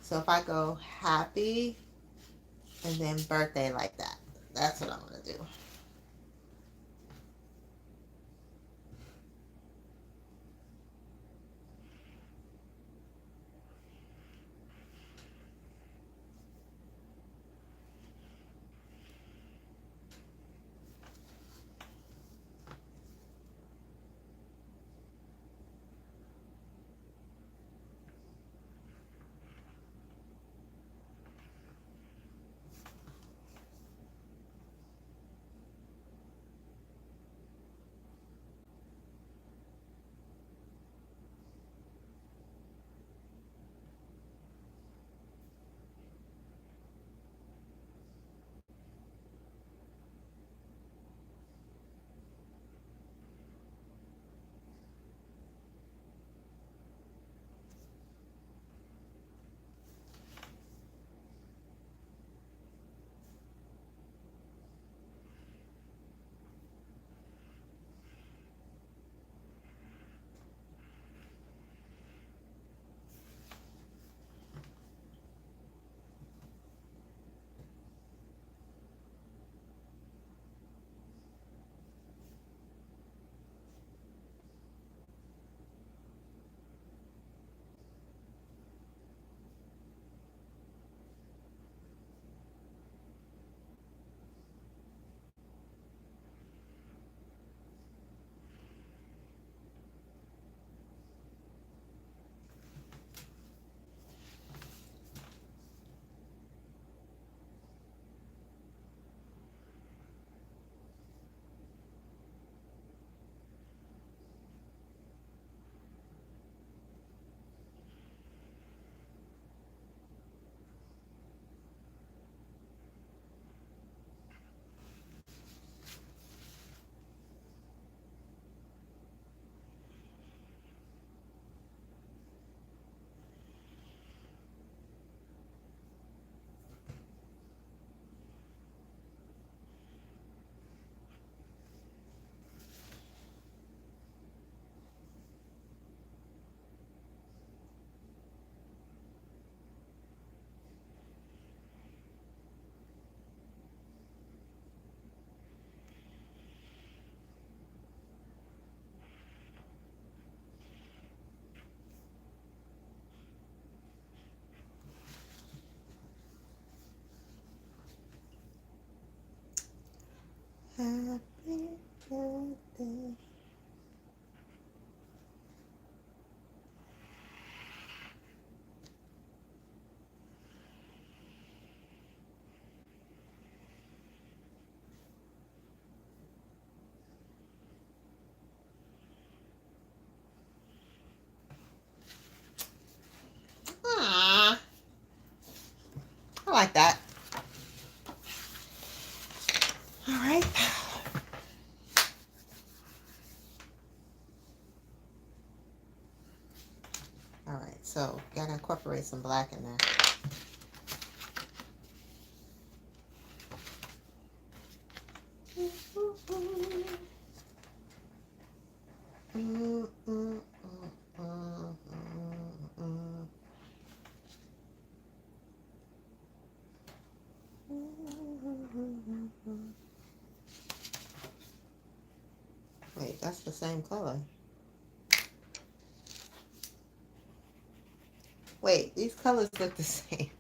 So if I go happy and then birthday like that, that's what I'm going to do. Happy birthday. Ah, I like that. All right. get some black in there. Wait, that's the same color. Wait, these colors look the same.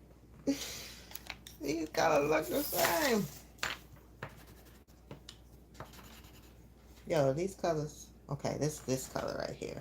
These colors look the same. Yo, these colors. Okay, this color right here.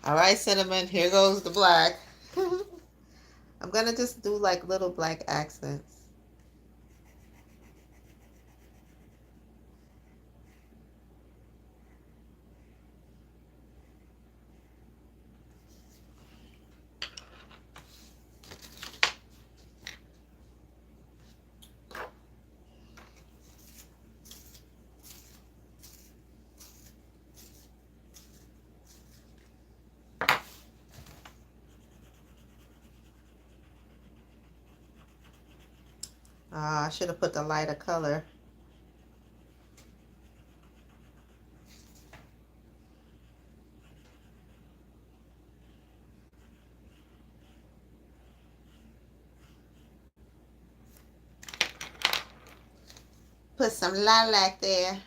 All right, cinnamon. Here goes the black. I'm gonna just do like little black accents. I should have put the lighter color. Put some lilac there.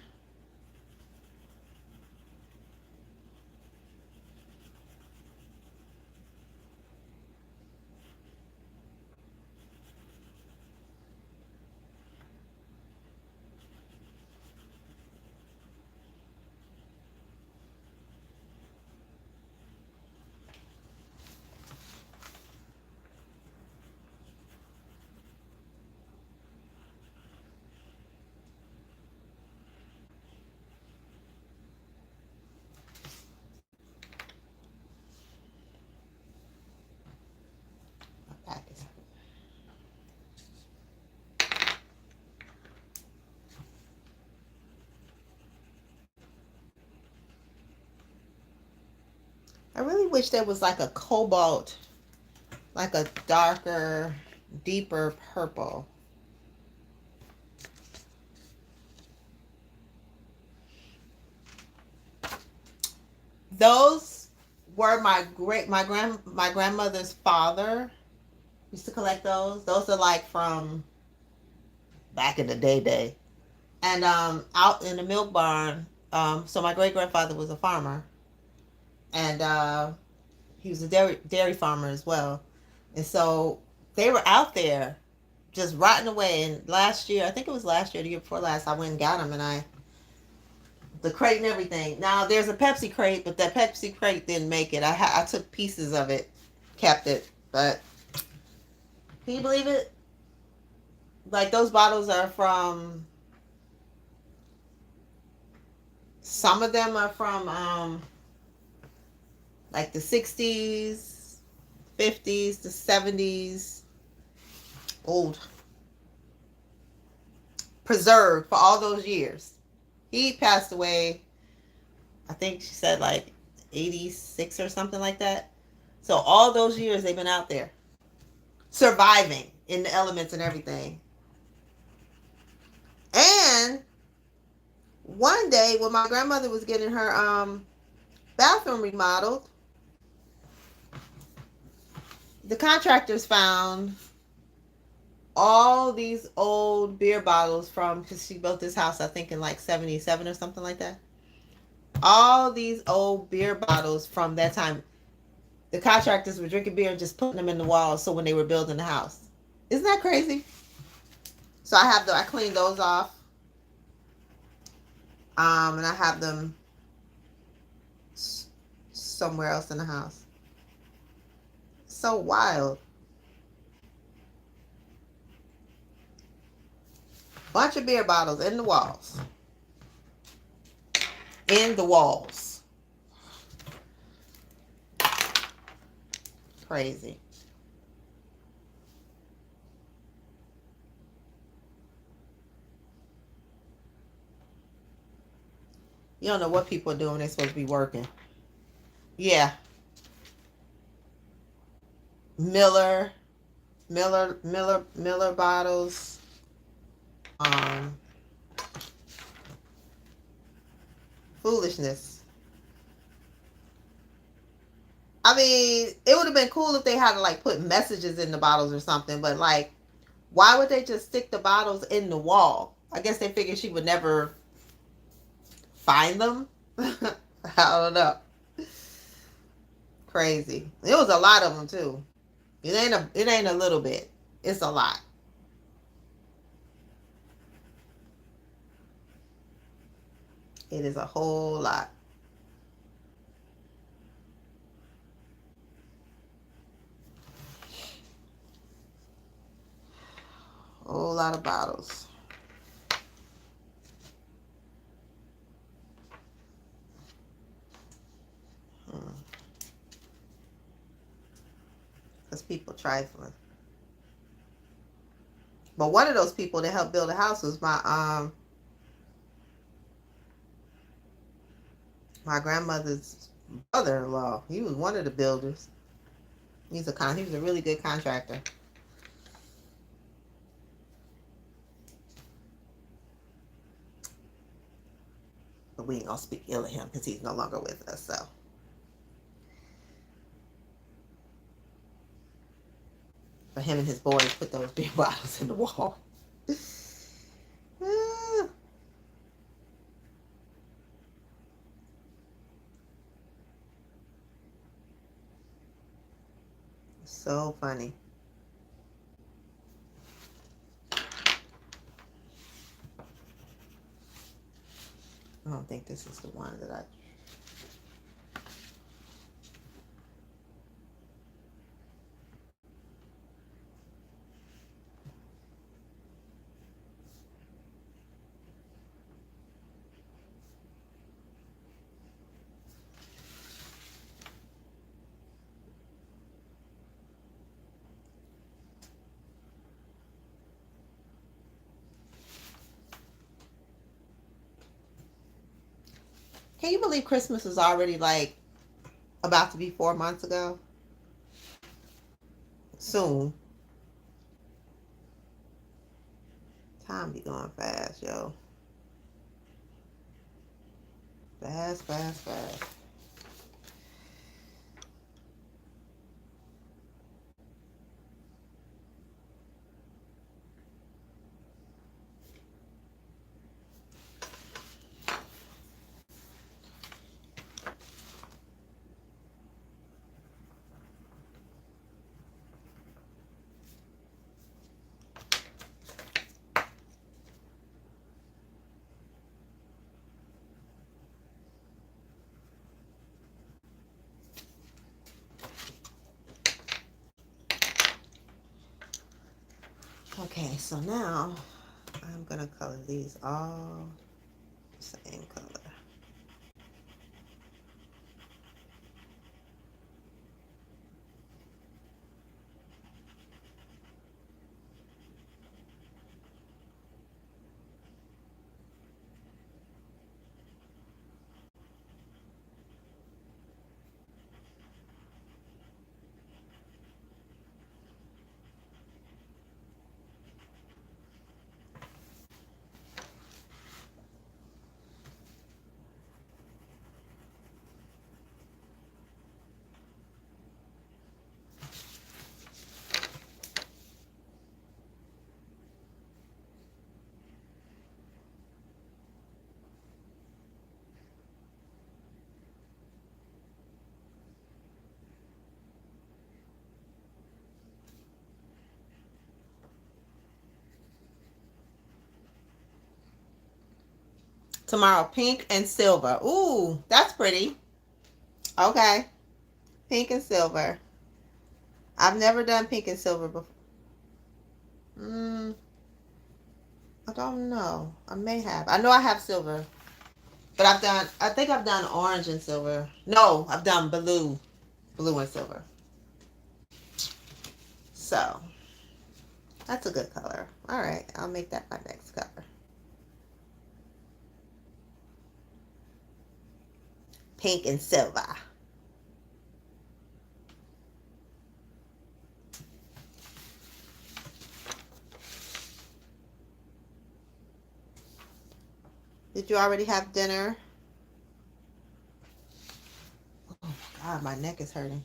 I really wish there was like a cobalt, like a darker, deeper purple. Those were my grandmother's father used to collect those. Those are like from back in the day. And out in the milk barn, so my great grandfather was a farmer, and he was a dairy farmer as well. And so they were out there just rotting away. And last year, I think it was last year, the year before last, I went and got them, and the crate and everything. Now there's a Pepsi crate, but that Pepsi crate didn't make it. I took pieces of it, kept it, but can you believe it? Like those bottles are from. Some of them are from like the 60s, 50s, the 70s, old. Preserved for all those years. He passed away, I think she said like 86 or something like that. So all those years they've been out there surviving in the elements and everything. And one day when my grandmother was getting her bathroom remodeled, the contractors found all these old beer bottles from, because she built this house I think in like 77 or something like that. All these old beer bottles from that time. The contractors were drinking beer and just putting them in the walls so when they were building the house. Isn't that crazy? So I cleaned those off. And I have them somewhere else in the house. So wild. Bunch of beer bottles in the walls. In the walls. Crazy. You don't know what people are doing. They're supposed to be working. Yeah. Miller. Miller bottles. Um, Foolishness. I mean, it would have been cool if they had to like put messages in the bottles or something, but like, why would they just stick the bottles in the wall? I guess they figured she would never find them. I don't know. Crazy. It was a lot of them too. It ain't a little bit. It's a lot. It is a whole lot. Whole lot of bottles. Because people trifling. But one of those people that helped build a house was my grandmother's brother-in-law. He was one of the builders. He was a really good contractor. But we ain't gonna speak ill of him because he's no longer with us. So, but him and his boys put those beer bottles in the wall. So funny. I don't think this is the one that I... Can you believe Christmas is already like about to be 4 months ago? Soon. Time be going fast, yo. Fast, fast, fast. Okay, so now I'm gonna color these all the same color. Tomorrow, pink and silver. Ooh, that's pretty. Okay, pink and silver. I've never done pink and silver before. Mm, I don't know. I may have. I know I have silver. But I think I've done orange and silver. No, I've done blue and silver. So, that's a good color. All right, I'll make that my next color. Pink and silver. Did you already have dinner? Oh, God, my neck is hurting.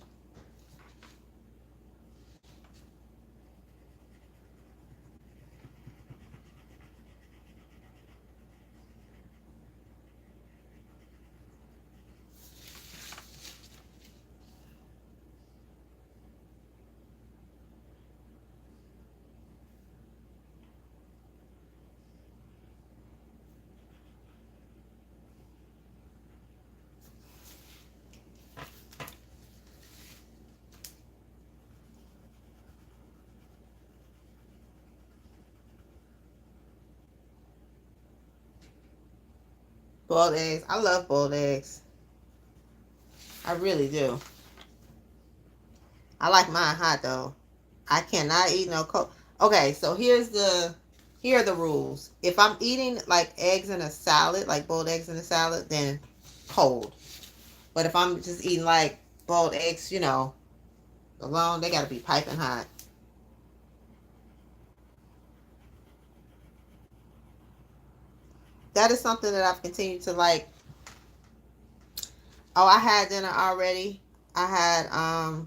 Boiled eggs. I love boiled eggs. I really do. I like mine hot though. I cannot eat no cold. Okay, so here are the rules. If I'm eating like eggs in a salad, like boiled eggs in a salad, then cold. But if I'm just eating like boiled eggs, alone, they gotta be piping hot. That is something that I've continued to like. Oh, I had dinner already. I had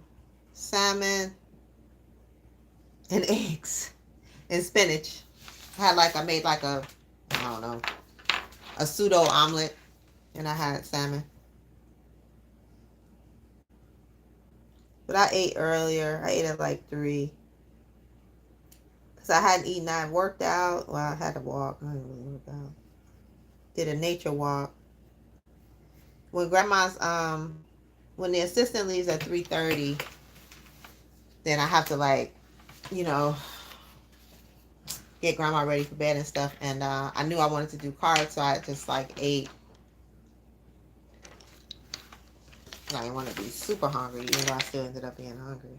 salmon and eggs and spinach. I made like I don't know, a pseudo omelet, and I had salmon. But I ate earlier. I ate at like 3 because I hadn't eaten. I worked out. Well, I had to walk. I didn't really work out. Did a nature walk. When grandma's when the assistant leaves at 3:30, then I have to like, you know, get grandma ready for bed and stuff. And I knew I wanted to do carbs, so I just like ate. I didn't want to be super hungry, even though I still ended up being hungry.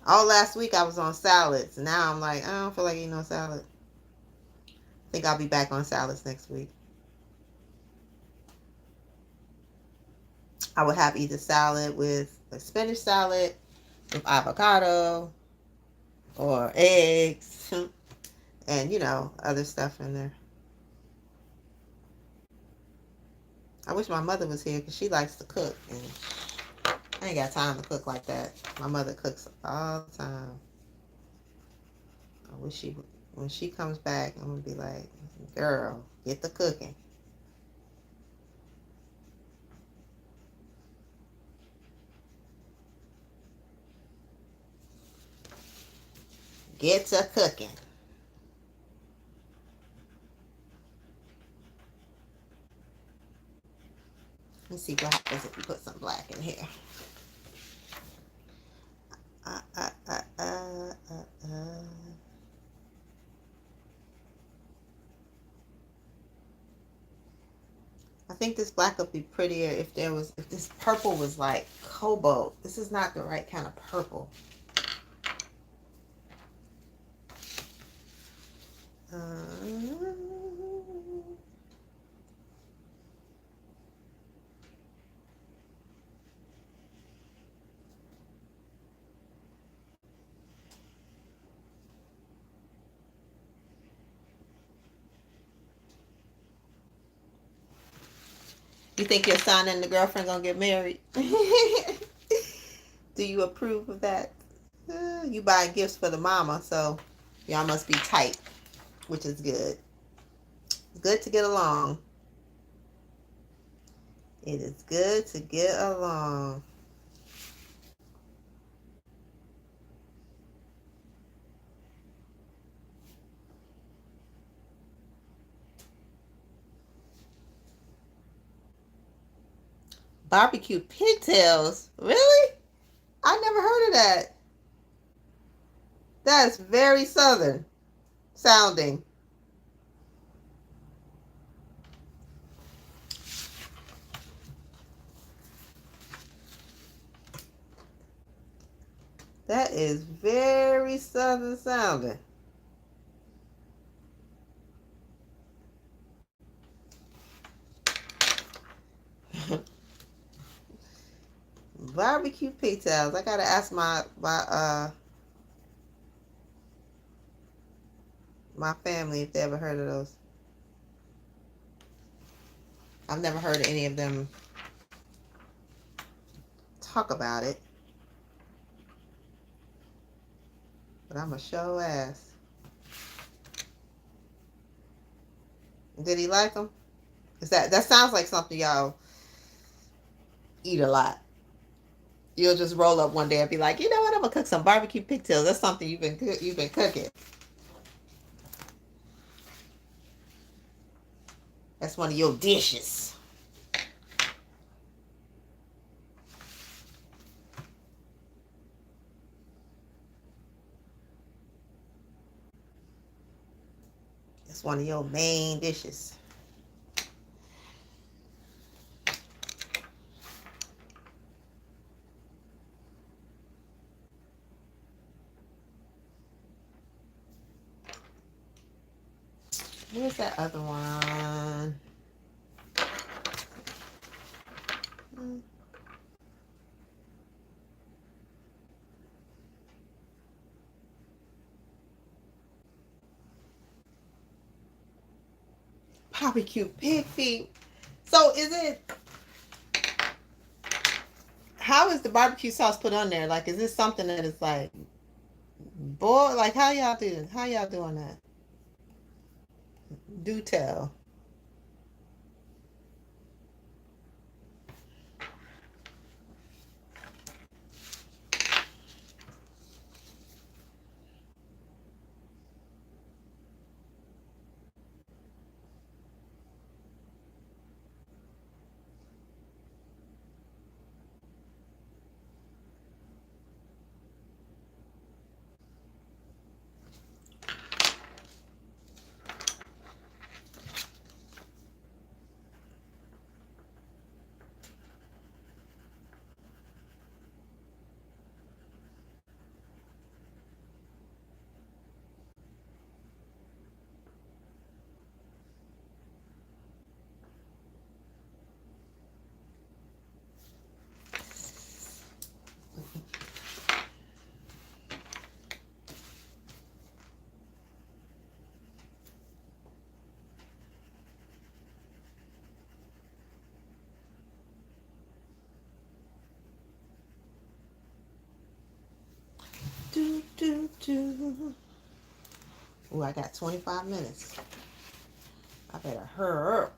All last week I was on salads. Now I'm like, I don't feel like eating no salad. I think I'll be back on salads next week. I would have either salad with a spinach salad with avocado or eggs and, other stuff in there. I wish my mother was here because she likes to cook. And I ain't got time to cook like that. My mother cooks all the time. I wish when she comes back, I'm going to be like, girl, get the cooking. Get to cooking. Let's see what happens if we put some black in here. Uh, uh, uh, uh, uh, uh. I think this black would be prettier if this purple was like cobalt. This is not the right kind of purple. You think your son and the girlfriend gonna get married? Do you approve of that? You buy gifts for the mama, so y'all must be tight, which is good. Good to get along. It is good to get along. Barbecue pigtails? Really? I never heard of that. That's very southern sounding. That is very southern sounding. Barbecue pigtails. I gotta ask my family if they ever heard of those. I've never heard any of them talk about it, but I'm a show ass. Did he like them? Is that sounds like something y'all eat a lot? You'll just roll up one day and be like, you know what? I'm gonna cook some barbecue pigtails. That's something you've been cooking. That's one of your dishes. That's one of your main dishes. Where's that other one? Barbecue pig feet. So is it? How is the barbecue sauce put on there? Like, is this something that is like boy? Like, how y'all do? How y'all doing that? Do tell. Do do do. Oh, I got 25 minutes. I better hurry up.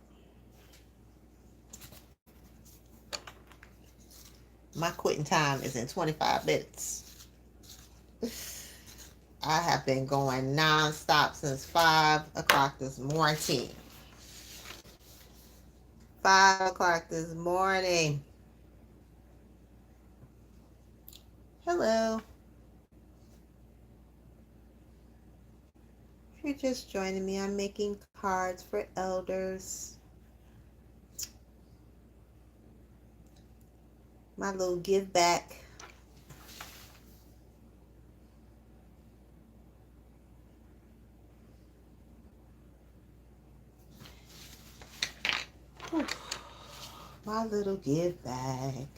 My quitting time is in 25 minutes. I have been going non-stop since 5 o'clock this morning. 5 o'clock this morning. Hello. If you're just joining me, I'm making cards for elders. My little give back. Whew. My little give back.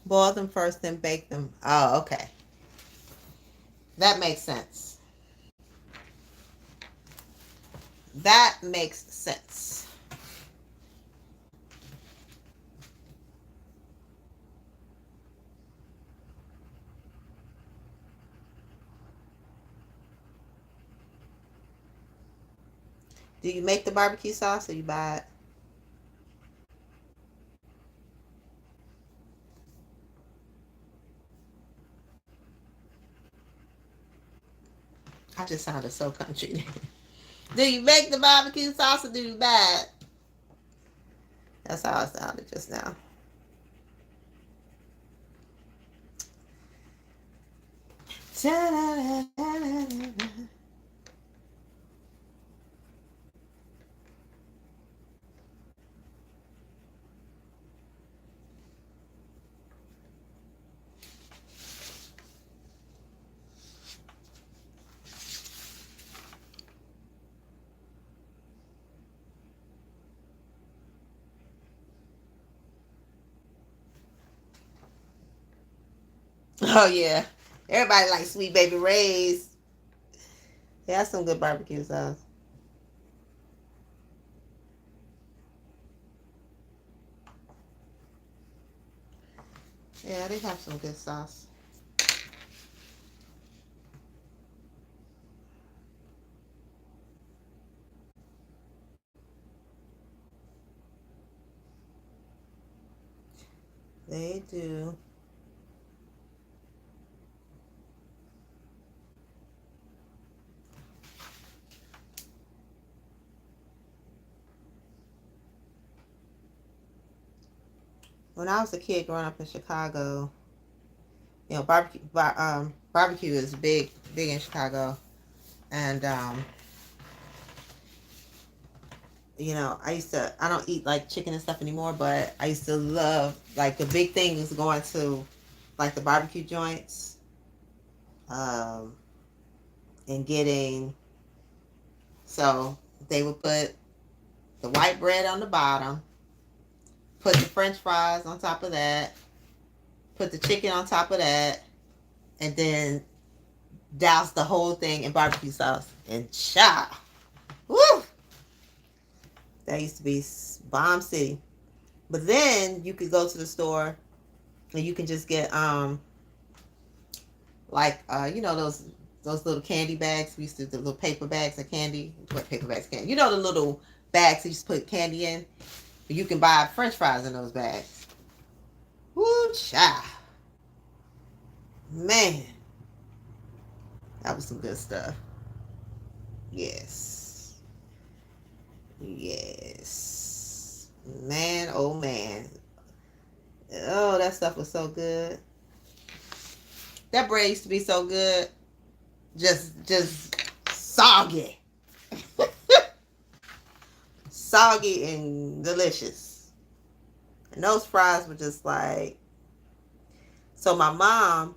Boil them first, then bake them. Oh, okay. That makes sense. That makes sense. Do you make the barbecue sauce or you buy it? I just sounded so country. Do you make the barbecue sauce or do you buy it? That's how I sounded just now. Oh yeah. Everybody likes Sweet Baby Ray's. Yeah, that's some good barbecue sauce. Yeah, they have some good sauce. They do. When I was a kid growing up in Chicago, barbecue is big in Chicago, and I don't eat like chicken and stuff anymore, but I used to love, like, the big thing is going to like the barbecue joints, um, and getting, so they would put the white bread on the bottom, put the French fries on top of that, put the chicken on top of that, and then douse the whole thing in barbecue sauce and chop. Woo! That used to be bomb city. But then you could go to the store and you can just get like those little candy bags. We used to do the little paper bags of candy. What paper bags candy? The little bags you just put candy in. You can buy French fries in those bags. Woo cha. Man. That was some good stuff. Yes. Yes. Man, oh man. Oh, that stuff was so good. That bread used to be so good. Just soggy. Soggy and delicious. And those fries were just like, so my mom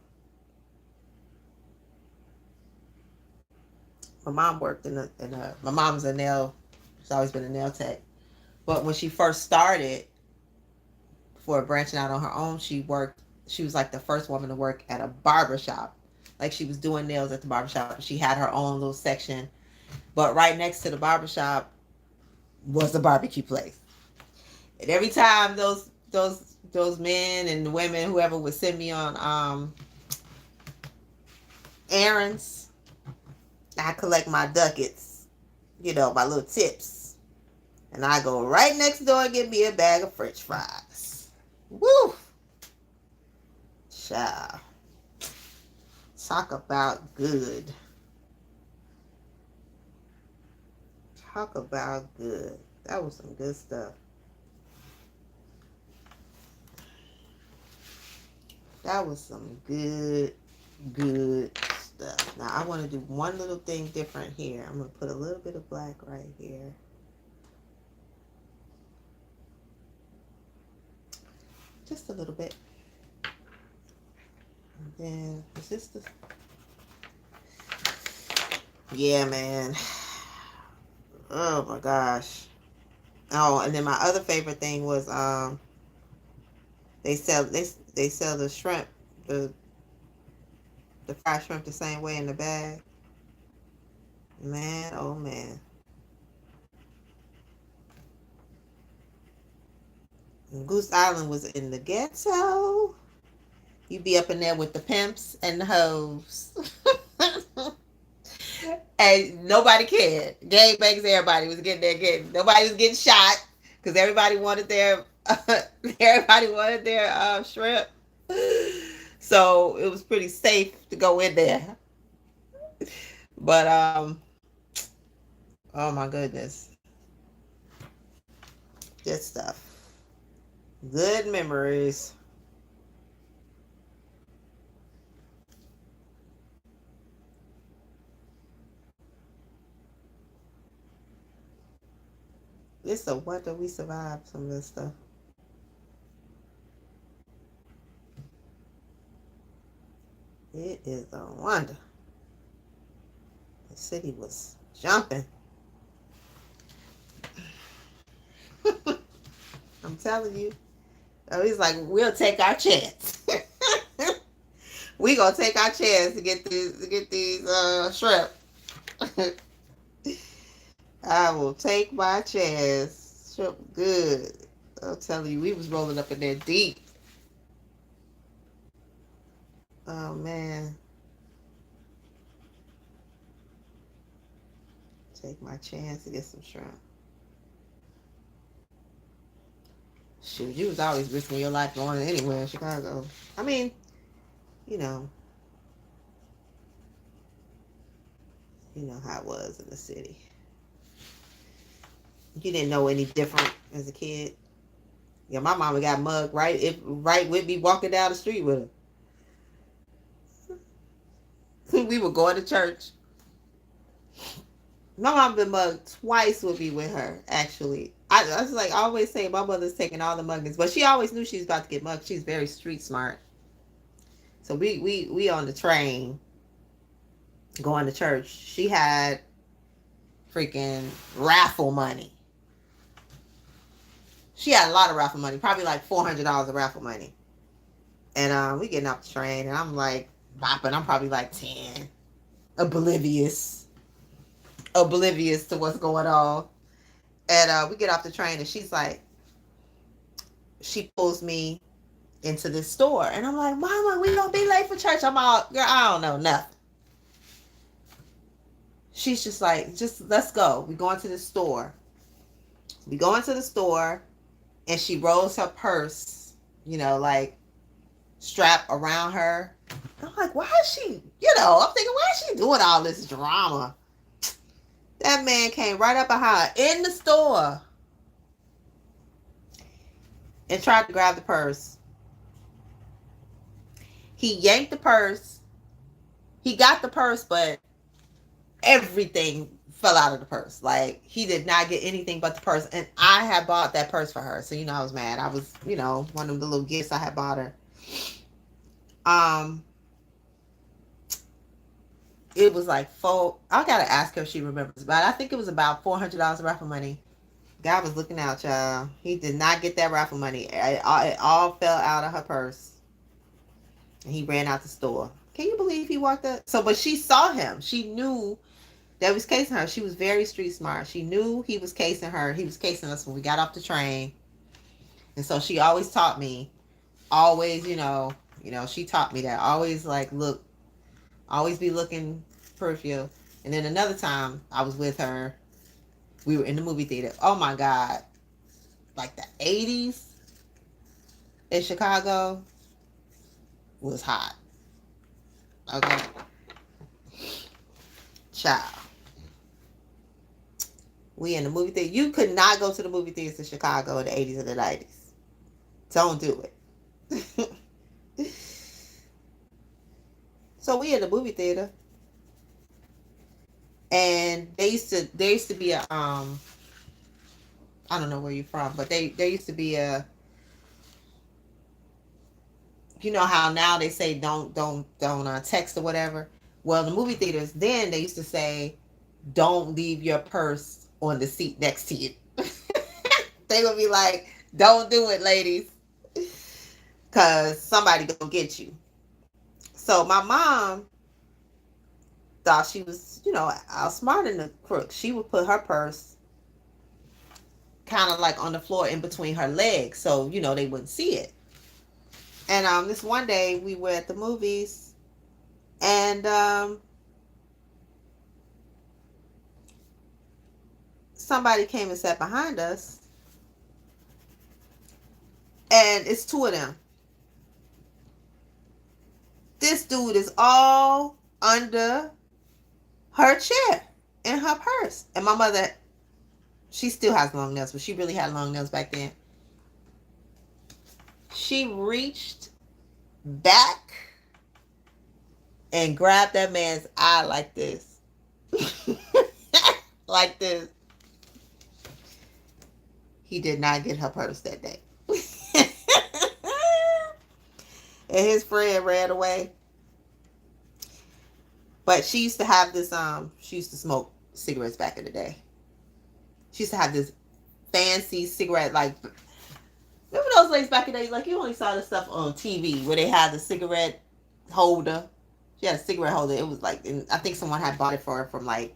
worked my mom's a nail, she's always been a nail tech. But when she first started, before branching out on her own, she was like the first woman to work at a barber shop. Like, she was doing nails at the barber shop. She had her own little section. But right next to the barber shop was the barbecue place. And every time those men and women, whoever, would send me on errands, I collect my ducats, my little tips. And I go right next door and get me a bag of French fries. Woo! Child. Talk about good. Talk about good. That was some good stuff. That was some good stuff. Now I want to do one little thing different here. I'm going to put a little bit of black right here. Just a little bit. And then, is this the... Yeah, man. Oh my gosh. Oh, and then my other favorite thing was They sell the shrimp, the the fried shrimp the same way in the bag. Man, oh man. And Goose Island was in the ghetto. You be up in there with the pimps and the hoes. And nobody cared. Gang bangs, everybody was getting there getting. Nobody was getting shot because everybody wanted their everybody wanted their shrimp. So it was pretty safe to go in there. But oh my goodness, good stuff. Good memories. It's a wonder we survived some of this stuff. It is a wonder. The city was jumping. I'm telling you. Oh, he's like, we'll take our chance. We gonna take our chance to get these shrimp. I will take my chance. Shrimp good. I'm telling you, we was rolling up in there deep. Oh man. Take my chance to get some shrimp. Shoot, you was always risking your life going anywhere in Chicago. I mean, you know, you know how it was in the city. You didn't know any different as a kid. Yeah, my mama got mugged right with me walking down the street with her. We were going to church. My mom been mugged twice with me with her, actually. I was like, I always say my mother's taking all the muggings, but she always knew she was about to get mugged. She's very street smart. So we on the train going to church. She had freaking raffle money. She had a lot of raffle money, probably like $400 of raffle money. And we getting off the train, and I'm like bopping. I'm probably like 10, oblivious to what's going on. And we get off the train, and she's like, she pulls me into this store, and I'm like, Mama, we gonna be late for church. I'm all, girl, I don't know nothing. She's just like, just let's go. We going to the store. We go into the store, and she rolls her purse, like strap around her. I'm like, why is she, I'm thinking, why is she doing all this drama? That man came right up behind her in the store and tried to grab the purse. He yanked the purse. He got the purse, but everything fell out of the purse. Like, he did not get anything but the purse. And I had bought that purse for her. So, I was mad. I was, one of the little gifts I had bought her. It was like I gotta ask her if she remembers, but I think it was about $400 of raffle money. God was looking out, y'all. He did not get that raffle money. It all fell out of her purse. And he ran out the store. Can you believe he walked up? So, but she saw him. She knew that he was casing her. She was very street smart. She knew he was casing her. He was casing us when we got off the train. And so she always taught me, always, she taught me that. Always look, always be looking perfume. And then another time I was with her, we were in the movie theater. Oh my God. Like the 80s in Chicago was hot. Okay. Child. We in the movie theater. You could not go to the movie theaters in Chicago in the 80s and the 90s. Don't do it. So we in the movie theater. And there used to be a I don't know where you're from, but there used to be a, you know how now they say don't text or whatever. Well, the movie theaters then, they used to say don't leave your purse on the seat next to you. They would be like, don't do it, ladies. because somebody gonna get you. So my mom thought she was, outsmarting the crook. She would put her purse kind of like on the floor in between her legs, so they wouldn't see it. And this one day we were at the movies, and somebody came and sat behind us, and it's two of them. This dude is all under her chair in her purse. And my mother, she still has long nails, but she really had long nails back then. She reached back and grabbed that man's eye like this. Like this. He did not get her purse that day. And his friend ran away. But she used to have this, she used to smoke cigarettes back in the day. She used to have this fancy cigarette, like, remember those ladies back in the day? Like, you only saw this stuff on TV where they had the cigarette holder. She had a cigarette holder. It was like, I think someone had bought it for her from like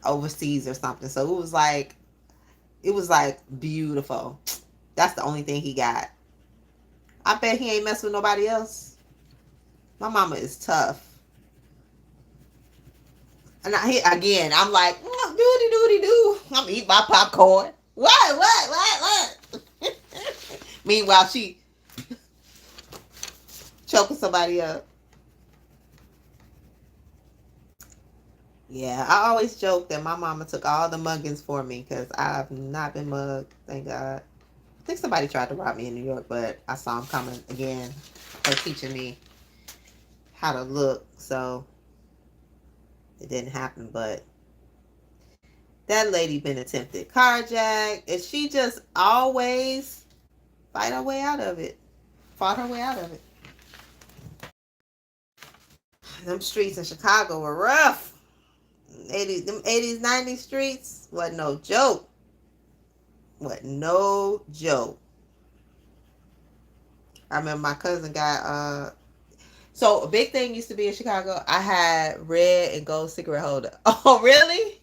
overseas or something. So it was like beautiful. That's the only thing he got. I bet he ain't messing with nobody else. My mama is tough. And I'm like, doody doo. I'm eating my popcorn. What? Meanwhile, she choking somebody up. Yeah, I always joke that my mama took all the muggings for me because I've not been mugged, thank God. I think somebody tried to rob me in New York, but I saw him coming again. Her teaching me how to look, so it didn't happen. But that lady been attempted carjacked, and she just always fight her way out of it. Fought her way out of it. Them streets in Chicago were rough. Them 80s, 90s streets wasn't no joke. Wasn't no joke. I remember my cousin got so a big thing used to be in Chicago. I had red and gold cigarette holder. Oh, really?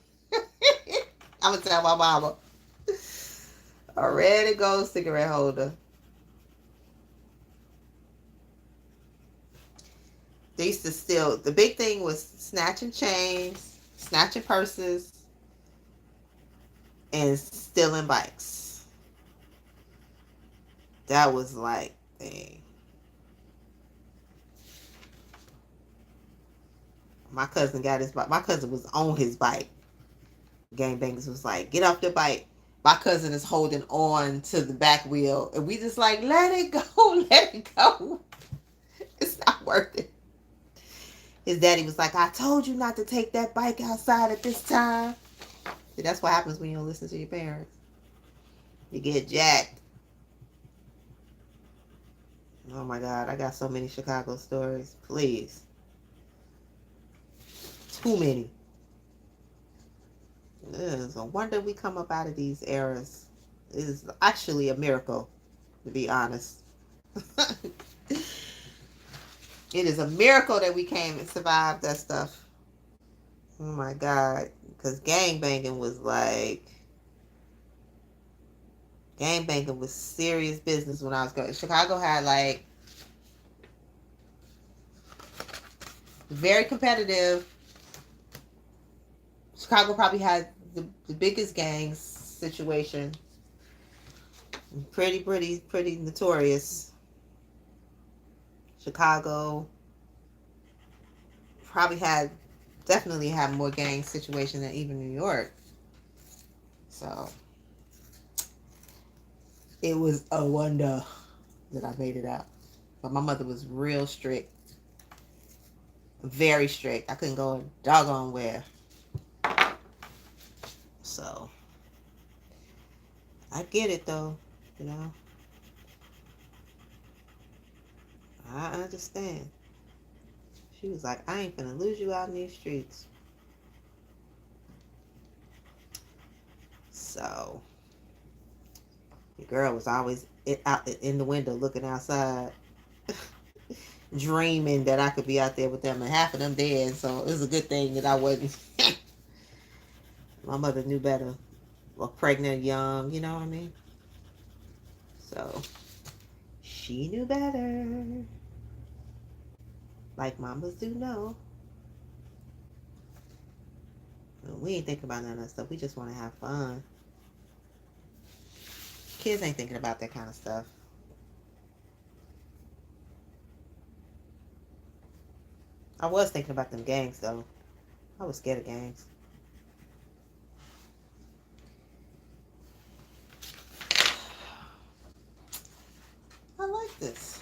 I'm gonna tell my mama. A red and gold cigarette holder. They used to steal. The big thing was snatching chains, snatching purses, and stealing bikes. That was like, dang. My cousin got his bike. My cousin was on his bike. Gangbangers was like, get off the bike. My cousin is holding on to the back wheel. And we just like, let it go, let it go. It's not worth it. His daddy was like, I told you not to take that bike outside at this time. See, that's what happens when you don't listen to your parents. You get jacked. Oh my God, I got so many Chicago stories. Please. Too many. It's a wonder we come up out of these eras. It is actually a miracle, to be honest. It is a miracle that we came and survived that stuff. Oh my God. Because gangbanging was serious business when I was going. Chicago had like very competitive. Chicago probably had the biggest gang situation. Pretty notorious. Chicago definitely had more gang situation than even New York. So it was a wonder that I made it out. But my mother was real strict. Very strict. I couldn't go doggone where. So I get it though, I understand. She was like, I ain't gonna lose you out in these streets. So The girl was always out in the window looking outside, dreaming that I could be out there with them, and half of them dead. So it was a good thing that I wasn't. My mother knew better. Well, pregnant, young, you know what I mean? So she knew better. Like mamas do know. We ain't thinking about none of that stuff. We just want to have fun. Kids ain't thinking about that kind of stuff. I was thinking about them gangs, though. I was scared of gangs. I like this.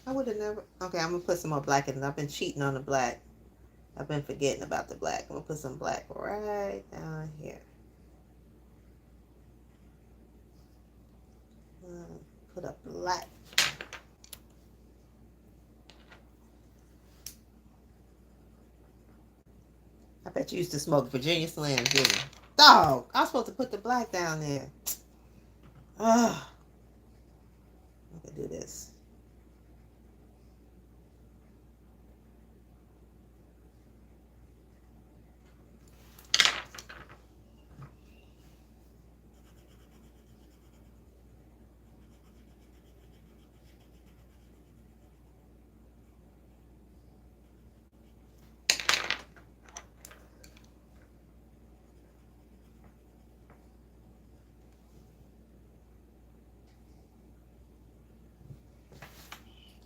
I would have never... Okay, I'm going to put some more black in it. I've been cheating on the black. I've been forgetting about the black. I'm going to put some black right down here. Put a black. I bet you used to smoke Virginia Slim, didn't you? Dog, I was supposed to put the black down there. Ugh. I can do this.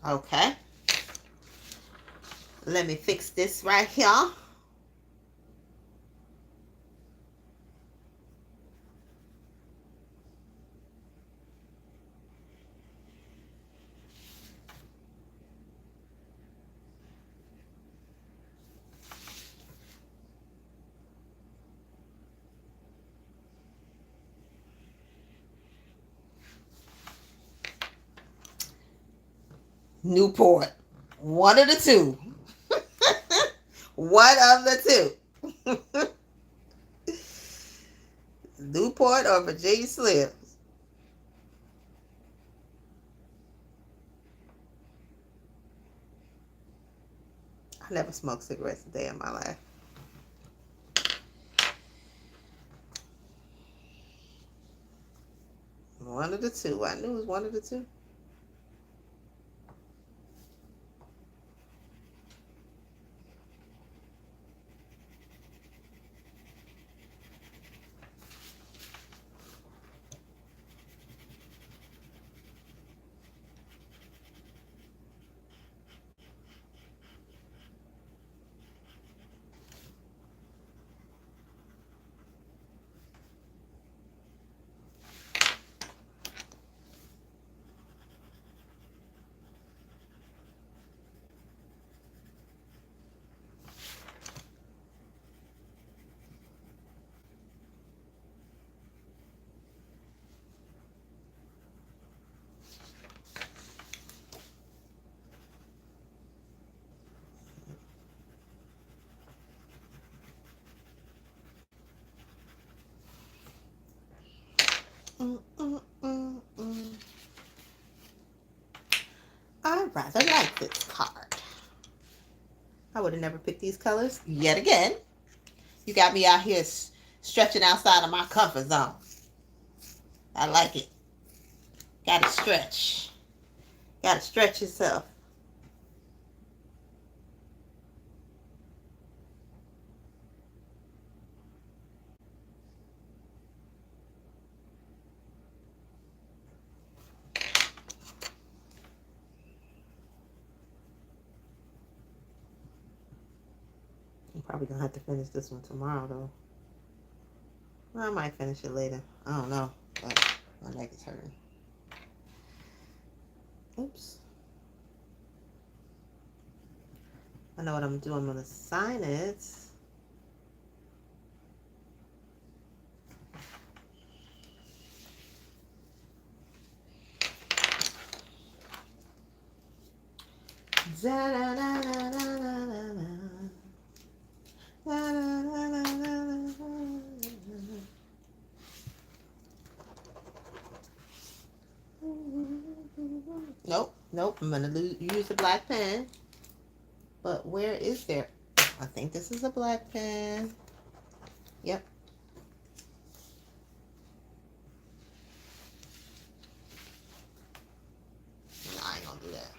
Okay. Let me fix this right here. Newport. One of the two. One of the two. Newport or Virginia Slims. I never smoked cigarettes a day in my life. One of the two. I knew it was one of the two. I rather like this card. I would have never picked these colors yet again. You got me out here stretching outside of my comfort zone. I like it. Gotta stretch. Gotta stretch yourself. I'm probably gonna have to finish this one tomorrow, though. Well, I might finish it later. I don't know. But my neck is hurting. Oops. I know what I'm doing. I'm gonna sign it. Da da da da da da da. Nope, I'm going to use the black pen. But where is there? I think this is a black pen. Yep. No, I ain't going to do that.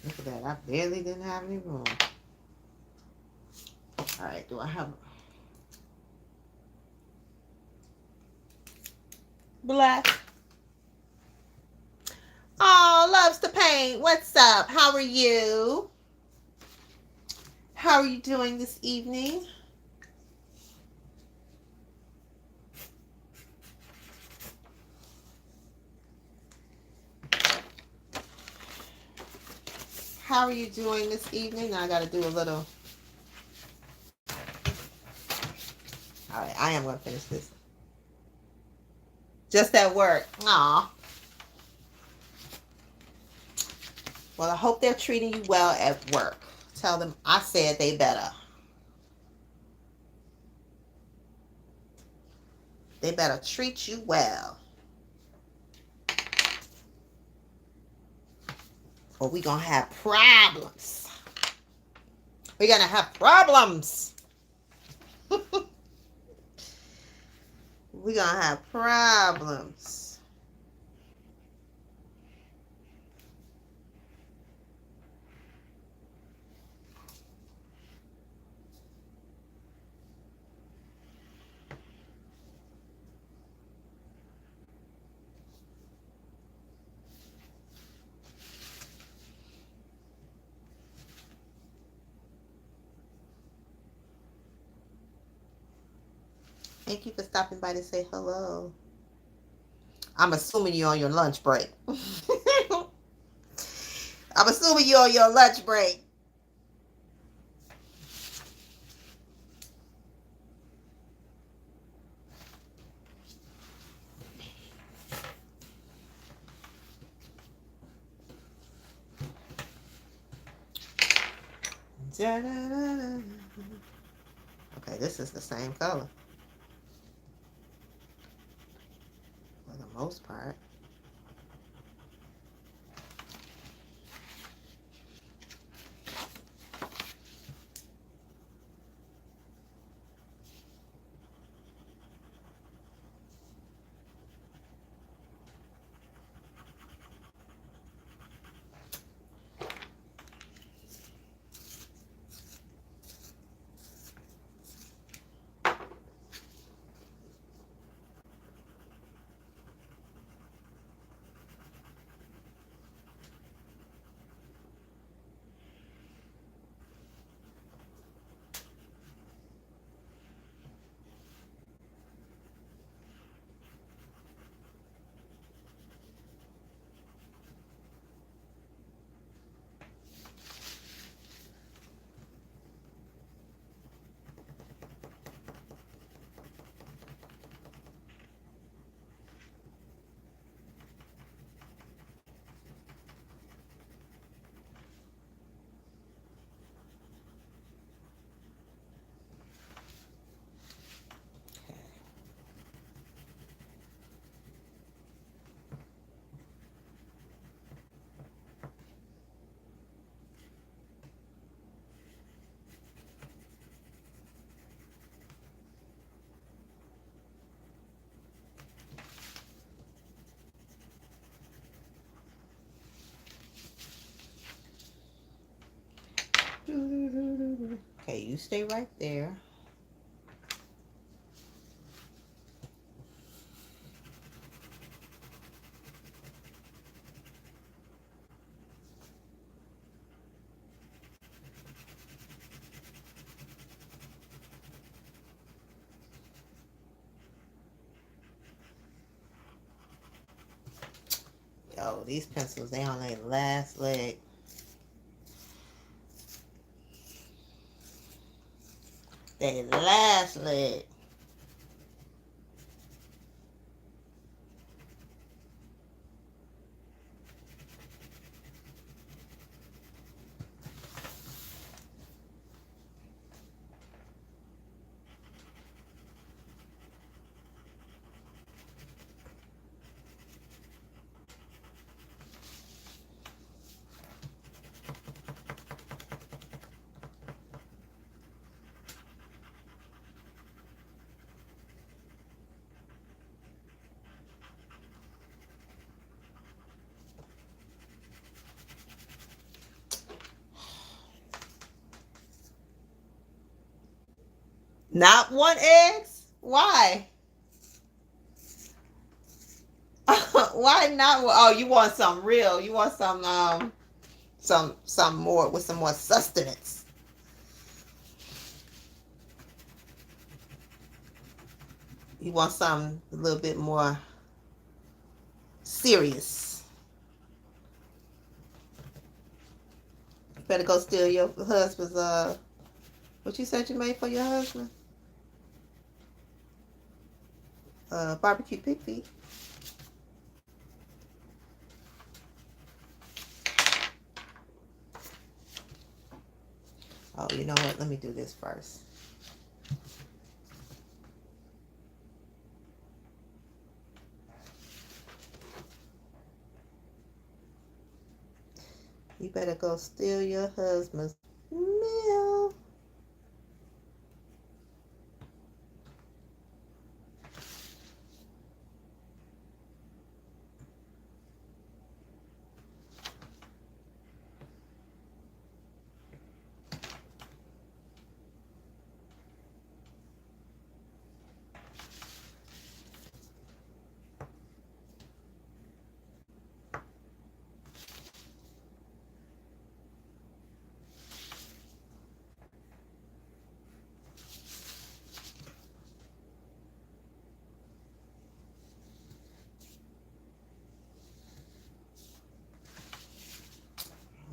Look at that. I barely didn't have any room. All right, do I have black? Oh, loves to paint. What's up? How are you? How are you doing this evening? How are you doing this evening? Now I got to do a little. All right, I am going to finish this. Just at work. Aw. Well, I hope they're treating you well at work. Tell them I said they better. They better treat you well. Or we're going to have problems. We're going to have problems. We're going to have problems. Thank you for stopping by to say hello. I'm assuming you're on your lunch break. I'm assuming you're on your lunch break. Okay, this is the same color for the most part. Okay, you stay right there. Oh, these pencils, they on their last leg. They last leg. Not one eggs? Why? Why not? Oh, you want some real? You want some more with some more sustenance? You want something a little bit more serious? You better go steal your husband's what you said you made for your husband? Barbecue pig feet. Oh, you know what? Let me do this first. You better go steal your husband's meal.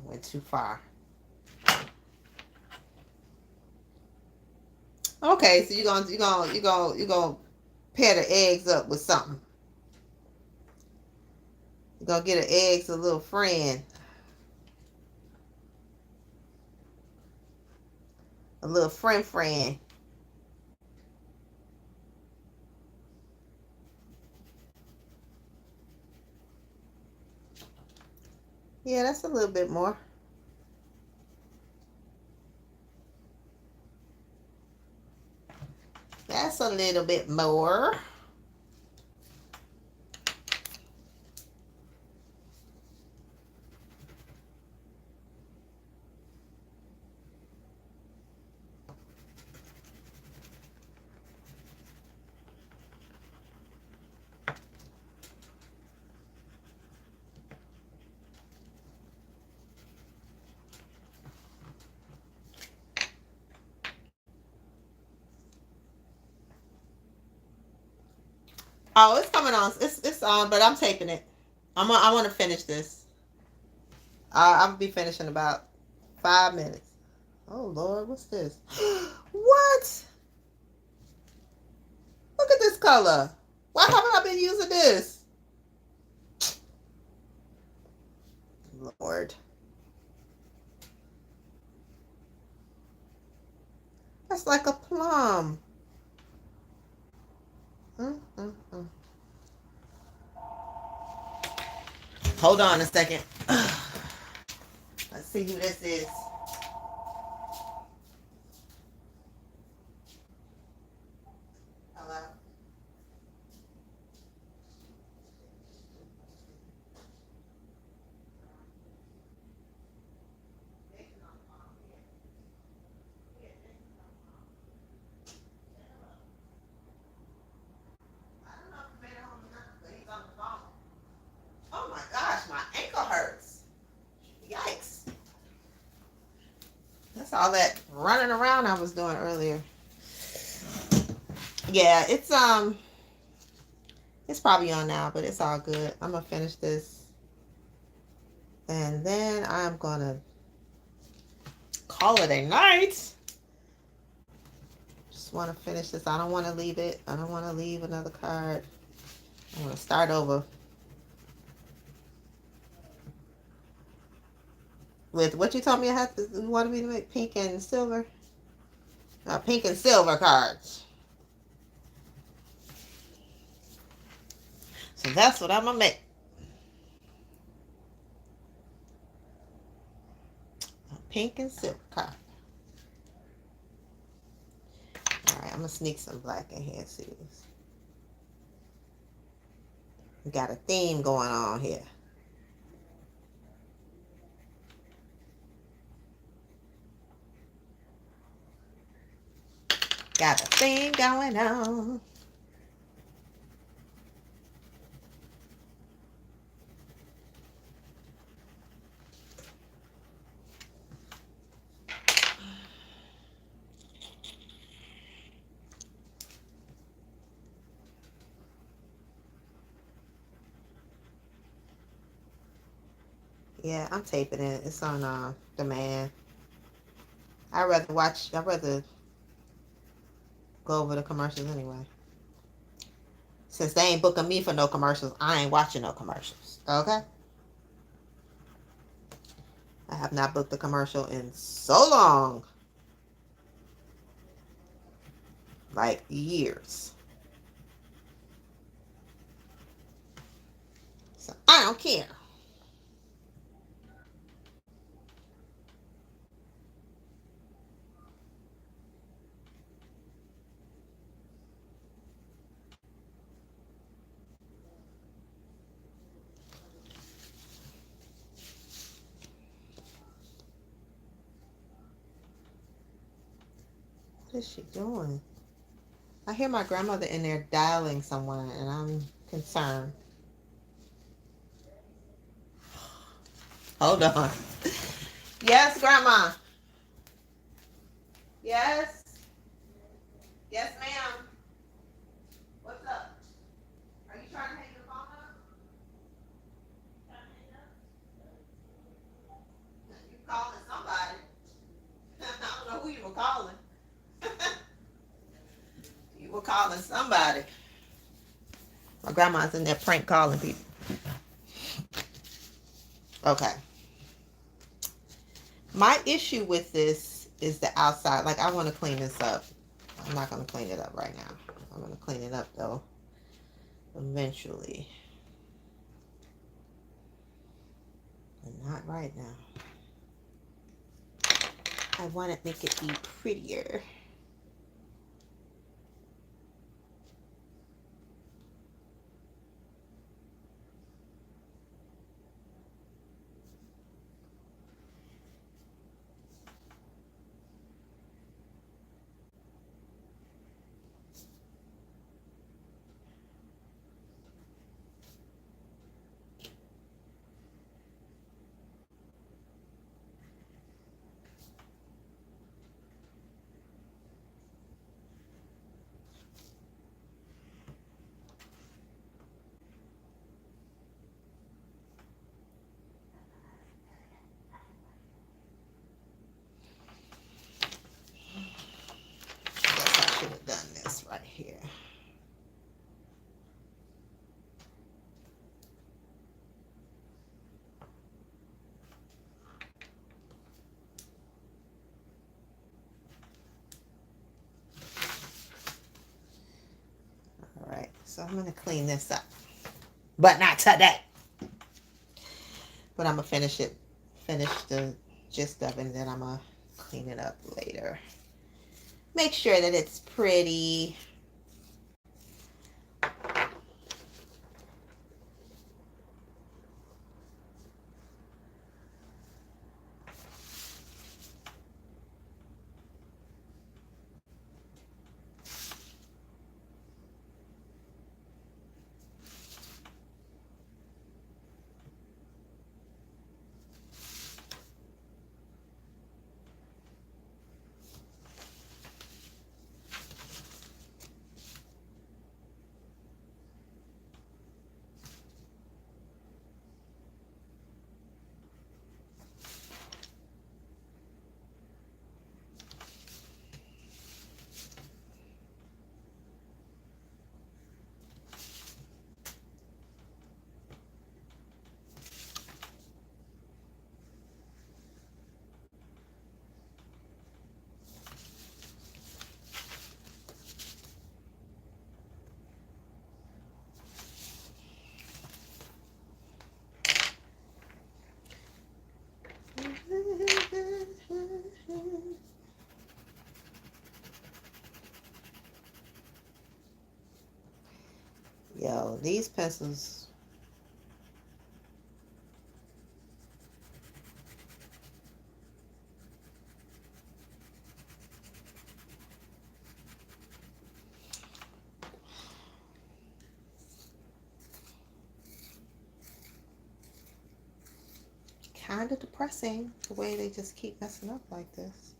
Went too far. Okay, so you're gonna pair the eggs up with something. You're gonna get an eggs a little friend. A little friend. Yeah, that's a little bit more. That's a little bit more. Oh, it's coming on. It's on, but I'm taping it. I want to finish this. I'll be finishing about 5 minutes. Oh Lord, what's this? What? Look at this color. Why haven't I been using this? Lord. That's like a plum. Mm. Hold on a second. Let's see who this is. Hello. Oh my gosh, my ankle hurts. Yikes. That's all that running around I was doing earlier. Yeah, it's probably on now, but it's all good. I'm gonna finish this. And then I'm going to call it a night. Just want to finish this. I don't want to leave it. I don't want to leave another card. I want to start over with what you told me I had to, you wanted me to make pink and silver. Pink and silver cards. So that's what I'm going to make. A pink and silver card. Alright, I'm going to sneak some black in here. See this. We got a theme going on here. Got a theme going on. Yeah, I'm taping it. It's on demand. I'd rather go over the commercials anyway. Since they ain't booking me for no commercials, I ain't watching no commercials. Okay? I have not booked a commercial in so long. Like years. So I don't care. What is she doing? I hear my grandmother in there dialing someone, and I'm concerned. Hold on. Yes, Grandma. Yes. Yes, ma'am. What's up? Are you trying to hang your phone up? You calling somebody. I don't know who you were calling. You were calling somebody. My grandma's in there prank calling people. Okay. My issue with this is the outside. Like, I want to clean this up. I'm not going to clean it up right now. I'm going to clean it up, though, eventually. But not right now. I want to make it be prettier. I should have done this right here. All right, so I'm going to clean this up. But not today. But I'm going to finish the gist of it, and then I'm going to clean it up later. Make sure that it's pretty. Yo, these pencils. Kind of depressing the way they just keep messing up like this.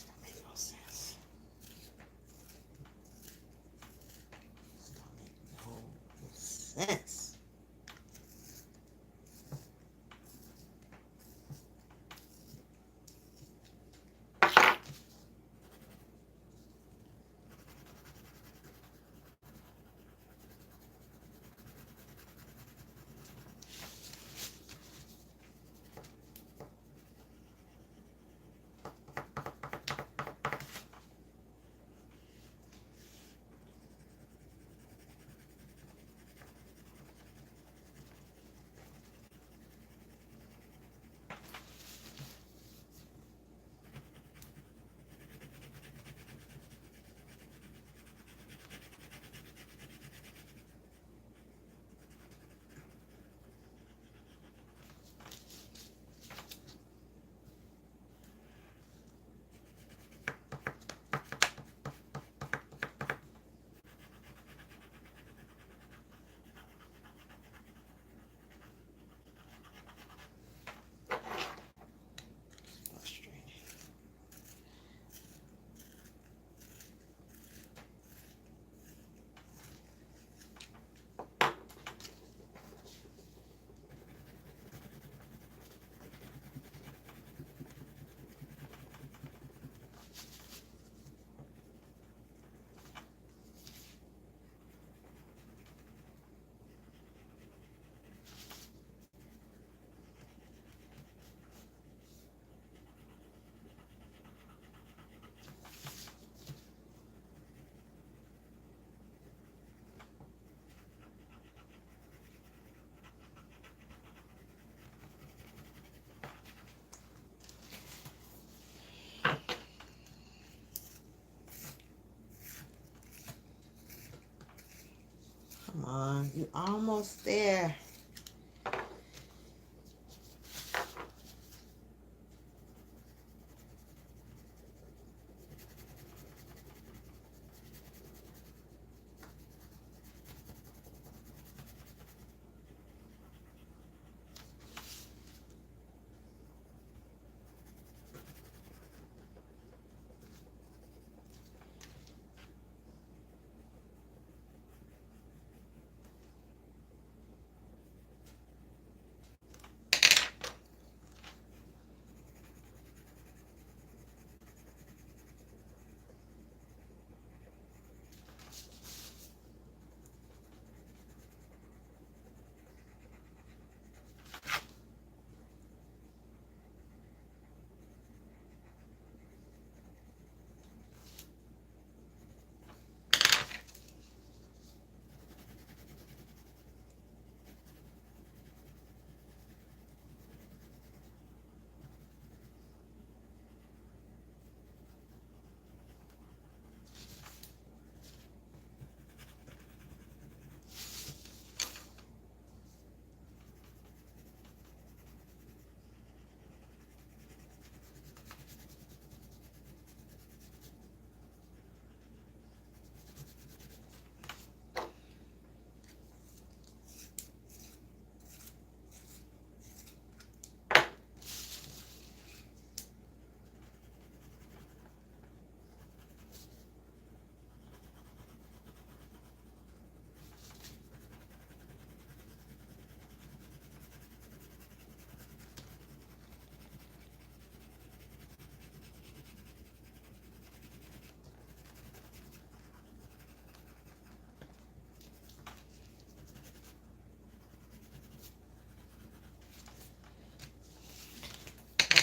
That makes no sense. That makes no sense. Frustrating. Come on, you're almost there.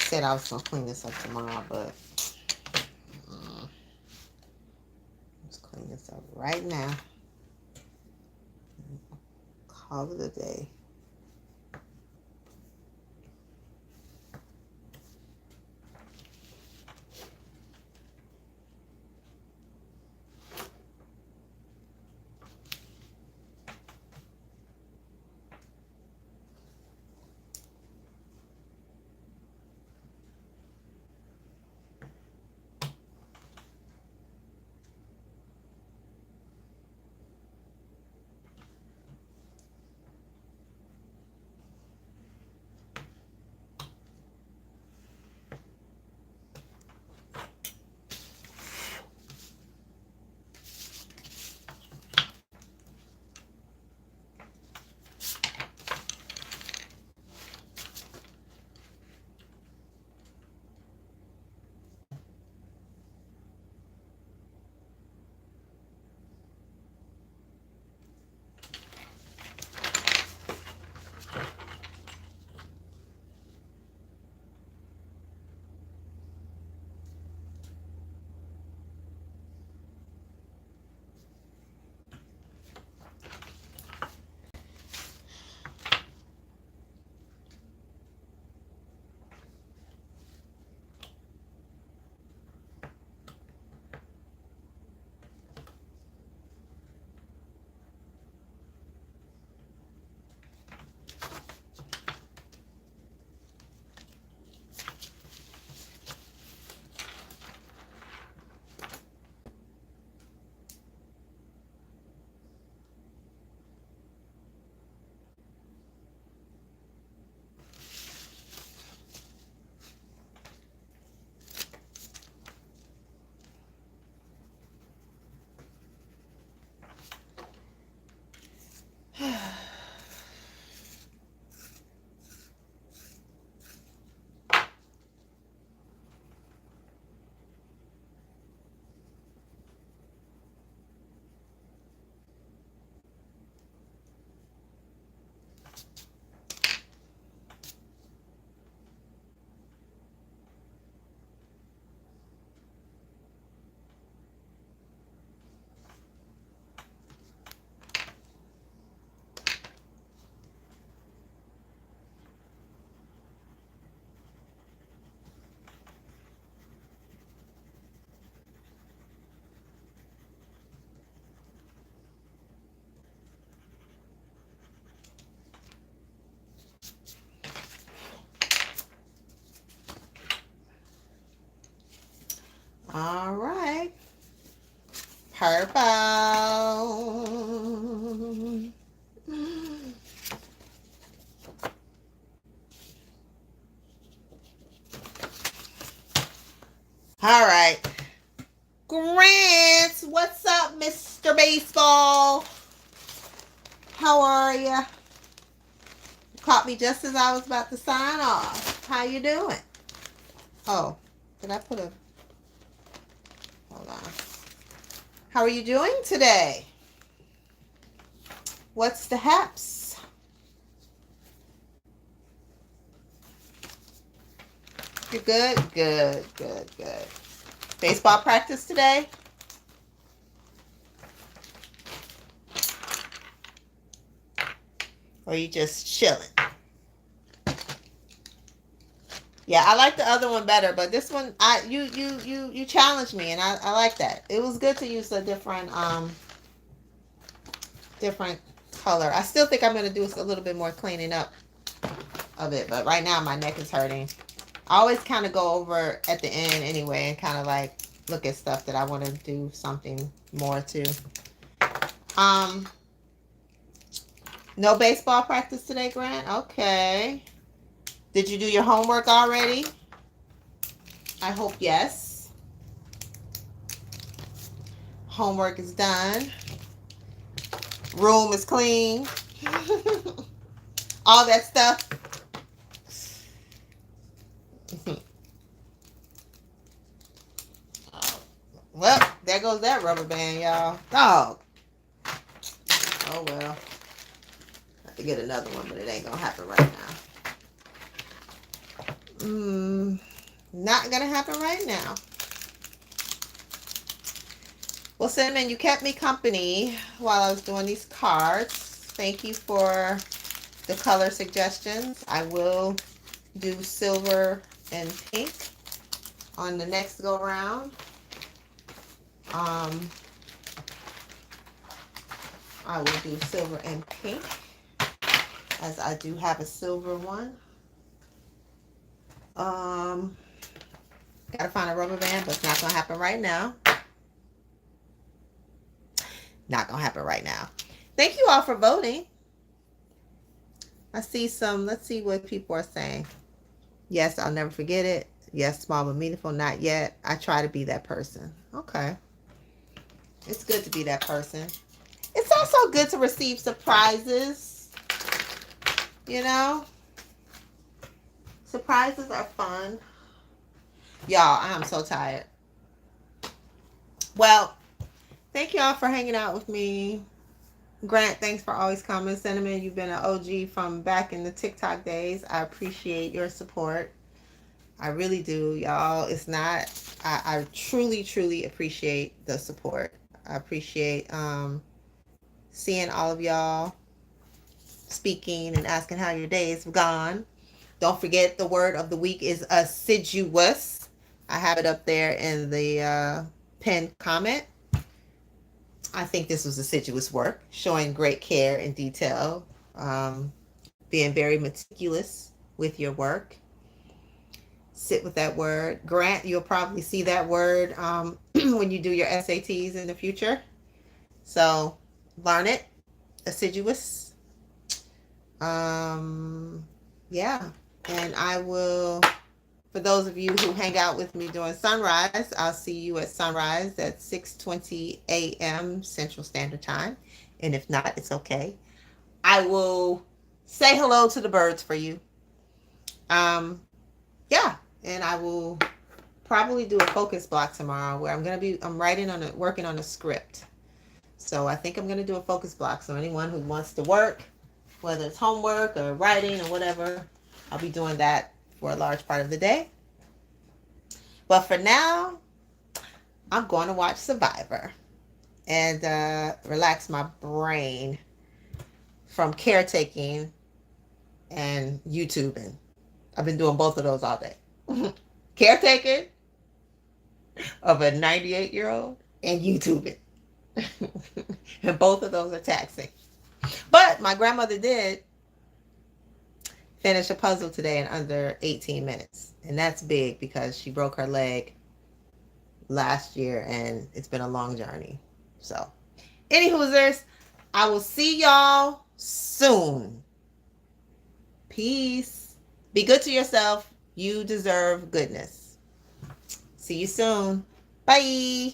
said I was going to clean this up tomorrow, but let's clean this up right now. Call it a day. All right. Purple. All right. Grant, what's up, Mr. Baseball? How are ya? You caught me just as I was about to sign off. How you doing? Oh, did I put a... Hold on. How are you doing today? What's the haps? You're good? Good, good, good. Baseball practice today? Or you just chilling? Yeah, I like the other one better, but this one, you challenged me, and I like that. It was good to use a different color. I still think I'm gonna do a little bit more cleaning up of it, but right now my neck is hurting. I always kind of go over at the end anyway, and kind of like look at stuff that I want to do something more to. No baseball practice today, Grant? Okay. Did you do your homework already? I hope yes. Homework is done. Room is clean. All that stuff. Well, there goes that rubber band, y'all. Oh. Oh, well. I have to get another one, but it ain't going to happen right now. Not gonna happen right now. Well, Cinnamon, you kept me company while I was doing these cards. Thank you for the color suggestions. I will do silver and pink on the next go round. I will do silver and pink, as I do have a silver one. Gotta find a rubber band, but it's not gonna happen right now. Not gonna happen right now. Thank you all for voting. I see some, let's see what people are saying. Yes, I'll never forget it. Yes, small but meaningful, not yet. I try to be that person. Okay. It's good to be that person. It's also good to receive surprises. You know? Surprises are fun. Y'all, I'm so tired. Well, thank y'all for hanging out with me. Grant, thanks for always coming. Cinnamon, you've been an OG from back in the TikTok days. I appreciate your support. I really do, y'all. It's not, I truly, truly appreciate the support. I appreciate seeing all of y'all speaking and asking how your days have gone. Don't forget, the word of the week is assiduous. I have it up there in the pinned comment. I think this was assiduous work, showing great care and detail, being very meticulous with your work. Sit with that word. Grant, you'll probably see that word when you do your SATs in the future. So learn it. Assiduous. Yeah. And I will, for those of you who hang out with me during sunrise, I'll see you at sunrise at 6:20 a.m. Central Standard Time. And if not, it's okay. I will say hello to the birds for you. Yeah. And I will probably do a focus block tomorrow where I'm working on a script. So I think I'm going to do a focus block. So anyone who wants to work, whether it's homework or writing or whatever, I'll be doing that for a large part of the day. But for now, I'm going to watch Survivor and relax my brain from caretaking and YouTubing. I've been doing both of those all day. Caretaking of a 98-year-old and YouTubing. And both of those are taxing. But my grandmother did finish a puzzle today in under 18 minutes. And that's big because she broke her leg last year and it's been a long journey. So, anywhoosers, I will see y'all soon. Peace. Be good to yourself. You deserve goodness. See you soon. Bye.